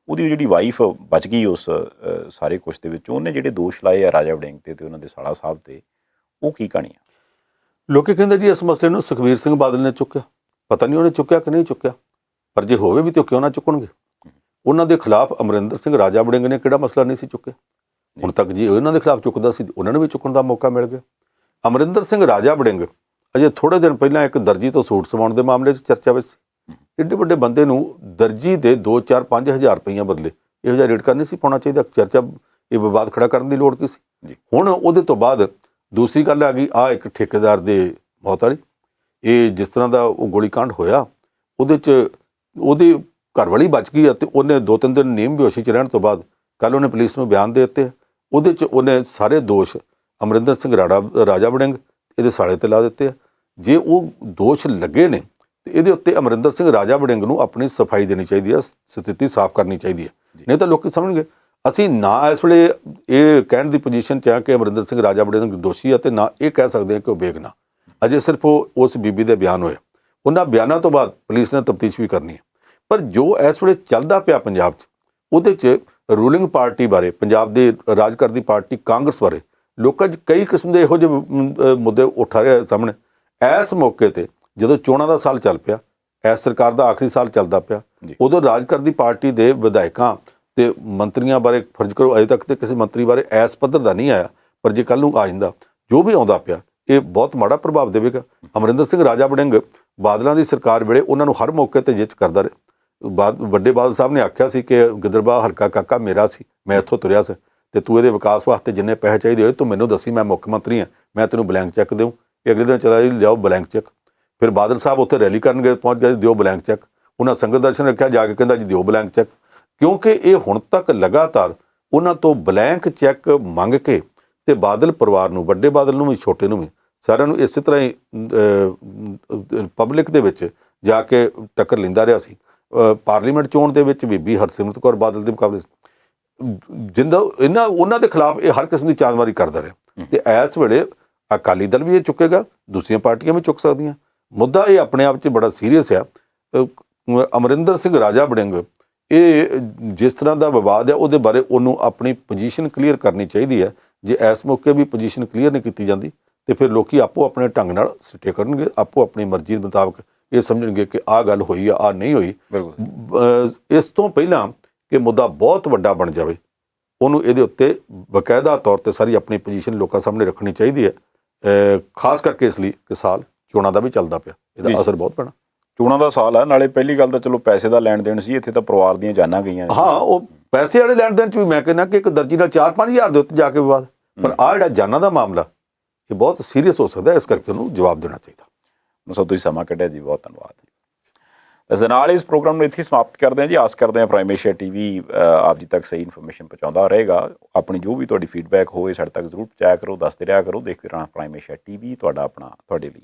ਉਹਦੀ ਜਿਹੜੀ ਵਾਈਫ ਬਚ ਗਈ ਉਸ ਸਾਰੇ ਕੁਛ ਦੇ ਵਿੱਚ। ਉਹਨੇ ਜਿਹੜੇ ਦੋਸ਼ ਲਾਏ ਆ ਰਾਜਾ ਵੜਿੰਗ ਤੇ ਉਹਨਾਂ ਦੇ ਸਾਲਾ ਸਾਹਿਬ ਤੇ, ਉਹ ਕੀ ਕਹਾਣੀ ਆ? ਲੋਕੀ ਕਹਿੰਦੇ ਜੀ ਇਸ ਮਸਲੇ ਨੂੰ ਸੁਖਬੀਰ ਸਿੰਘ ਬਾਦਲ ਨੇ ਚੁੱਕਿਆ, ਪਤਾ ਨਹੀਂ ਉਹਨੇ ਚੁੱਕਿਆ ਕਿ ਨਹੀਂ ਚੁੱਕਿਆ, ਪਰ ਜੇ ਹੋਵੇ ਵੀ ਤਾਂ ਕਿਉਂ ਨਾ ਚੁੱਕਣਗੇ। ਉਹਨਾਂ ਦੇ ਖਿਲਾਫ ਅਮਰਿੰਦਰ ਸਿੰਘ ਰਾਜਾ ਵੜਿੰਗ ਨੇ ਕਿਹੜਾ ਮਸਲਾ ਨਹੀਂ ਸੀ ਚੁੱਕਿਆ ਹੁਣ ਤੱਕ? ਜੀ ਉਹਨਾਂ ਦੇ ਖਿਲਾਫ ਚੁੱਕਦਾ ਸੀ, ਉਹਨਾਂ ਨੂੰ ਵੀ ਚੁੱਕਣ ਦਾ ਮੌਕਾ ਮਿਲ ਗਿਆ। ਅਮਰਿੰਦਰ ਸਿੰਘ ਰਾਜਾ ਵੜਿੰਗ ਅਜੇ ਥੋੜ੍ਹੇ ਦਿਨ ਪਹਿਲਾਂ ਇੱਕ ਦਰਜੀ ਤੋਂ ਸੂਟ ਸਵਾਉਣ ਦੇ ਮਾਮਲੇ 'ਚ ਚਰਚਾ ਵਿੱਚ ਸੀ। ਏਡੇ ਵੱਡੇ ਬੰਦੇ ਨੂੰ ਦਰਜੀ ਦੇ 2, 4, 5 ਹਜ਼ਾਰ ਰੁਪਈਆ ਬਦਲੇ ਇਹੋ ਜਿਹਾ ਰੇਟ ਕਰਨੀ ਸੀ ਪਾਉਣਾ ਚਾਹੀਦਾ। ਚਰਚਾ ਇਹ ਵਿਵਾਦ ਖੜਾ ਕਰਨ ਦੀ ਲੋੜ ਕੀ ਸੀ? ਹੁਣ ਉਹਦੇ ਤੋਂ ਬਾਅਦ ਦੂਸਰੀ ਗੱਲ ਆ ਗਈ, ਆ ਇੱਕ ਠੇਕੇਦਾਰ ਦੇ ਮੌਤ ਵਾਲੀ। ਇਹ ਜਿਸ ਤਰ੍ਹਾਂ ਦਾ ਉਹ ਗੋਲੀकांड ਹੋਇਆ ਉਹਦੇ 'ਚ ਉਹਦੀ ਘਰਵਾਲੀ ਬਚ ਗਈ, ਅਤੇ ਉਹਨੇ 2-3 ਦਿਨ ਨੀਮ ਬੇਹੋਸ਼ੀ 'ਚ ਰਹਿਣ ਤੋਂ ਬਾਅਦ ਕੱਲ੍ਹ ਉਹਨੇ ਪੁਲਿਸ ਨੂੰ ਬਿਆਨ ਦੇ ਦਿੱਤੇ। ਉਹਦੇ 'ਚ ਉਹਨੇ ਸਾਰੇ ਦੋਸ਼ ਅਮਰਿੰਦਰ ਸਿੰਘ ਰਾਜਾ ਵੜਿੰਗ ਇਹਦੇ ਸਾਲੇ 'ਤੇ ਲਾ ਦਿੱਤੇ ਆ। ਜੇ ਉਹ ਦੋਸ਼ ਲੱਗੇ ਨੇ ਤੇ ਇਹਦੇ ਉੱਤੇ ਅਮਰਿੰਦਰ ਸਿੰਘ ਰਾਜਾ ਵੜਿੰਗ ਨੂੰ ਆਪਣੀ ਸਫਾਈ ਦੇਣੀ ਚਾਹੀਦੀ ਹੈ, ਸਥਿਤੀ ਸਾਫ਼ ਕਰਨੀ ਚਾਹੀਦੀ ਹੈ। ਨਹੀਂ ਤਾਂ ਲੋਕੀ ਸਮਝਣਗੇ ਅਸੀਂ ਨਾ ਇਸ ਵੇਲੇ ਇਹ ਕਹਿਣ ਦੀ ਪੋਜੀਸ਼ਨ 'ਚ ਆ ਕਿ ਅਮਰਿੰਦਰ ਸਿੰਘ ਰਾਜਾ ਵੜਿੰਗ ਦੋਸ਼ੀ ਹੈ, ਤੇ ਨਾ ਇਹ ਕਹਿ ਸਕਦੇ ਹਾਂ ਕਿ ਉਹ ਬੇਗੁਨਾਹ। ਅਜੇ ਸਿਰਫ ਉਹ ਉਸ ਬੀਬੀ ਦੇ ਬਿਆਨ ਹੋਏ, ਉਹਨਾਂ ਬਿਆਨਾਂ ਤੋਂ ਬਾਅਦ ਪੁਲਿਸ ਨੇ ਤਫਤੀਸ਼ ਵੀ ਕਰਨੀ ਹੈ। ਪਰ ਜੋ ਇਸ ਵੇਲੇ ਚੱਲਦਾ ਪਿਆ ਪੰਜਾਬ 'ਚ, ਉਹਦੇ 'ਚ ਰੂਲਿੰਗ ਪਾਰਟੀ ਬਾਰੇ, ਪੰਜਾਬ ਦੇ ਰਾਜ ਕਰਦੀ ਪਾਰਟੀ ਕਾਂਗਰਸ ਬਾਰੇ ਲੋਕਾਂ 'ਚ ਕਈ ਕਿਸਮ ਦੇ ਇਹੋ ਜਿਹੇ ਮੁੱਦੇ ਉੱਠ ਰਹੇ ਸਾਹਮਣੇ। ਇਸ ਮੌਕੇ 'ਤੇ ਜਦੋਂ ਚੋਣਾਂ ਦਾ ਸਾਲ ਚੱਲ ਪਿਆ, ਇਸ ਸਰਕਾਰ ਦਾ ਆਖਰੀ ਸਾਲ ਚੱਲਦਾ ਪਿਆ, ਉਦੋਂ ਰਾਜ ਕਰਦੀ ਪਾਰਟੀ ਦੇ ਵਿਧਾਇਕਾਂ ਤੇ ਮੰਤਰੀਆਂ ਬਾਰੇ ਫਰਜ਼ ਕਰੋ, ਅਜੇ ਤੱਕ ਤੇ ਕਿਸੇ ਮੰਤਰੀ ਬਾਰੇ ਇਸ ਪੱਧਰ ਦਾ ਨਹੀਂ ਆਇਆ, ਪਰ ਜੇ ਕੱਲ੍ਹ ਨੂੰ ਆ ਜਾਂਦਾ, ਜੋ ਵੀ ਆਉਂਦਾ ਪਿਆ ਇਹ ਬਹੁਤ ਮਾੜਾ ਪ੍ਰਭਾਵ ਦੇਵੇਗਾ। ਅਮਰਿੰਦਰ ਸਿੰਘ ਰਾਜਾ ਵੜਿੰਗ ਬਾਦਲਾਂ ਦੀ ਸਰਕਾਰ ਵੇਲੇ ਉਹਨਾਂ ਨੂੰ ਹਰ ਮੌਕੇ 'ਤੇ ਜਿੱਚ ਕਰਦਾ ਰਿਹਾ। ਵੱਡੇ ਬਾਦਲ ਸਾਹਿਬ ਨੇ ਆਖਿਆ ਸੀ ਕਿ ਗਿੱਦੜਬਾਹਾ ਹਲਕਾ ਕਾਕਾ ਮੇਰਾ ਸੀ, ਮੈਂ ਇੱਥੋਂ ਤੁਰਿਆ ਸੀ, ਤੇ ਤੂੰ ਇਹਦੇ ਵਿਕਾਸ ਵਾਸਤੇ ਜਿੰਨੇ ਪੈਸੇ ਚਾਹੀਦੇ ਹੋਏ ਤੂੰ ਮੈਨੂੰ ਦੱਸੀ, ਮੈਂ ਮੁੱਖ ਮੰਤਰੀ ਹਾਂ, ਮੈਂ ਤੈਨੂੰ ਬਲੈਂਕ ਚੈੱਕ ਦੇਊਂ। ਕਿ ਅਗਲੇ ਦਿਨ ਚਲਾ ਜੀ ਲਿਆਓ ਬਲੈਂਕ ਚੈੱਕ। ਫਿਰ ਬਾਦਲ ਸਾਹਿਬ ਉੱਥੇ ਰੈਲੀ ਕਰਨ ਗਏ, ਪਹੁੰਚ ਗਏ, ਦਿਓ ਬਲੈਂਕ ਚੈੱਕ। ਉਹਨਾਂ ਸੰਗਤ ਦਰਸ਼ਨ ਰੱਖਿਆ, ਜਾ ਕੇ ਕਹਿੰਦਾ ਜੀ ਦਿਓ ਬਲੈਂਕ ਚੈੱਕ। ਕਿਉਂਕਿ ਇਹ ਹੁਣ ਤੱਕ ਲਗਾਤਾਰ ਉਹਨਾਂ ਤੋਂ ਬਲੈਂਕ ਚੈੱਕ ਮੰਗ ਕੇ ਤੇ ਬਾਦਲ ਪਰਿਵਾਰ ਨੂੰ, ਵੱਡੇ ਬਾਦਲ ਨੂੰ ਵੀ ਛੋਟੇ ਨੂੰ ਵੀ, ਸਾਰਿਆਂ ਨੂੰ ਇਸੇ ਤਰ੍ਹਾਂ ਹੀ ਪਬਲਿਕ ਦੇ ਵਿੱਚ ਜਾ ਕੇ ਟੱਕਰ ਲੈਂਦਾ ਰਿਹਾ ਸੀ। ਪਾਰਲੀਮੈਂਟ ਚੋਣ ਦੇ ਵਿੱਚ ਬੀਬੀ ਹਰਸਿਮਰਤ ਕੌਰ ਬਾਦਲ ਦੇ ਮੁਕਾਬਲੇ ਜਿੰਦਾ ਉਹਨਾਂ ਦੇ ਖਿਲਾਫ ਇਹ ਹਰ ਕਿਸਮ ਦੀ ਚਾਲਬਾਜ਼ੀ ਕਰਦਾ ਰਿਹਾ। ਤੇ ਇਸ ਵੇਲੇ ਅਕਾਲੀ ਦਲ ਵੀ ਇਹ ਚੁੱਕੇਗਾ, ਦੂਸਰੀਆਂ ਪਾਰਟੀਆਂ ਵੀ ਚੁੱਕ ਸਕਦੀਆਂ। ਮੁੱਦਾ ਇਹ ਆਪਣੇ ਆਪ 'ਚ ਬੜਾ ਸੀਰੀਅਸ ਆ। ਅਮਰਿੰਦਰ ਸਿੰਘ ਰਾਜਾ ਵੜਿੰਗ, ਇਹ ਜਿਸ ਤਰ੍ਹਾਂ ਦਾ ਵਿਵਾਦ ਹੈ ਉਹਦੇ ਬਾਰੇ ਉਹਨੂੰ ਆਪਣੀ ਪੋਜੀਸ਼ਨ ਕਲੀਅਰ ਕਰਨੀ ਚਾਹੀਦੀ ਹੈ। ਜੇ ਇਸ ਮੌਕੇ ਵੀ ਪੋਜੀਸ਼ਨ ਕਲੀਅਰ ਨਹੀਂ ਕੀਤੀ ਜਾਂਦੀ ਤੇ ਫਿਰ ਲੋਕੀ ਆਪੋ ਆਪਣੇ ਢੰਗ ਨਾਲ ਸਿੱਟੇ ਕਰਨਗੇ, ਆਪੋ ਆਪਣੀ ਮਰਜ਼ੀ ਦੇ ਮੁਤਾਬਕ ਇਹ ਸਮਝਣਗੇ ਕਿ ਆਹ ਗੱਲ ਹੋਈ ਆ, ਆਹ ਨਹੀਂ ਹੋਈ। ਇਸ ਤੋਂ ਪਹਿਲਾਂ ਕਿ ਮੁੱਦਾ ਬਹੁਤ ਵੱਡਾ ਬਣ ਜਾਵੇ, ਉਹਨੂੰ ਇਹਦੇ ਉੱਤੇ ਬਕਾਇਦਾ ਤੌਰ ਤੇ ਸਾਰੀ ਆਪਣੀ ਪੋਜੀਸ਼ਨ ਲੋਕਾਂ ਸਾਹਮਣੇ ਰੱਖਣੀ ਚਾਹੀਦੀ ਹੈ। ਖਾਸ ਕਰਕੇ ਇਸ ਲਈ ਕਿ ਸਾਲ ਚੋਣਾਂ ਦਾ ਵੀ ਚੱਲਦਾ ਪਿਆ, ਇਹਦਾ ਅਸਰ ਬਹੁਤ ਪੈਣਾ। ਚੋਣਾਂ ਦਾ ਸਾਲ ਹੈ, ਨਾਲੇ ਪਹਿਲੀ ਗੱਲ ਤਾਂ ਚਲੋ ਪੈਸੇ ਦਾ ਲੈਣ ਦੇਣ ਸੀ, ਇੱਥੇ ਤਾਂ ਪਰਿਵਾਰ ਦੀਆਂ ਜਾਨਾਂ ਗਈਆਂ ਨੇ। ਹਾਂ, ਉਹ ਪੈਸੇ ਵਾਲੇ ਲੈਣ ਦੇਣ 'ਚ ਵੀ ਮੈਂ ਕਹਿੰਦਾ ਕਿ ਇੱਕ ਦਰਜੀ ਨਾਲ 4-5 ਹਜ਼ਾਰ ਦੇ ਉੱਤੇ ਜਾ ਕੇ ਵਿਵਾਦ, ਪਰ ਆਹ ਜਿਹੜਾ ਜਾਨਾਂ ਦਾ ਮਾਮਲਾ ਇਹ ਬਹੁਤ ਸੀਰੀਅਸ ਹੋ ਸਕਦਾ, ਇਸ ਕਰਕੇ ਉਹਨੂੰ ਜਵਾਬ ਦੇਣਾ ਚਾਹੀਦਾ। ਸੋ ਤੁਸੀਂ ਸਮਾਂ ਕੱਢਿਆ ਜੀ, ਬਹੁਤ ਧੰਨਵਾਦ। ਇਸ ਦੇ ਨਾਲ ਇਸ ਪ੍ਰੋਗਰਾਮ ਨੂੰ ਇੱਥੇ ਸਮਾਪਤ ਕਰਦੇ ਹਾਂ ਜੀ। ਆਸ ਕਰਦੇ ਹਾਂ ਪ੍ਰਾਈਮ ਏਸ਼ੀਆ ਟੀਵੀ ਆਪ ਜੀ ਤੱਕ ਸਹੀ ਇਨਫੋਰਮੇਸ਼ਨ ਪਹੁੰਚਾਉਂਦਾ ਰਹੇਗਾ। ਆਪਣੀ ਜੋ ਵੀ ਤੁਹਾਡੀ ਫੀਡਬੈਕ ਹੋਏ ਸਾਡੇ ਤੱਕ ਜ਼ਰੂਰ ਪਹੁੰਚਾਇਆ ਕਰੋ, ਦੱਸਦੇ ਰਿਹਾ ਕਰੋ। ਦੇਖਦੇ ਰਹਿਣਾ ਪ੍ਰਾਈਮ ਏਸ਼ੀਆ ਟੀਵੀ, ਤੁਹਾਡਾ ਆਪਣਾ, ਤੁਹਾਡੇ ਲਈ।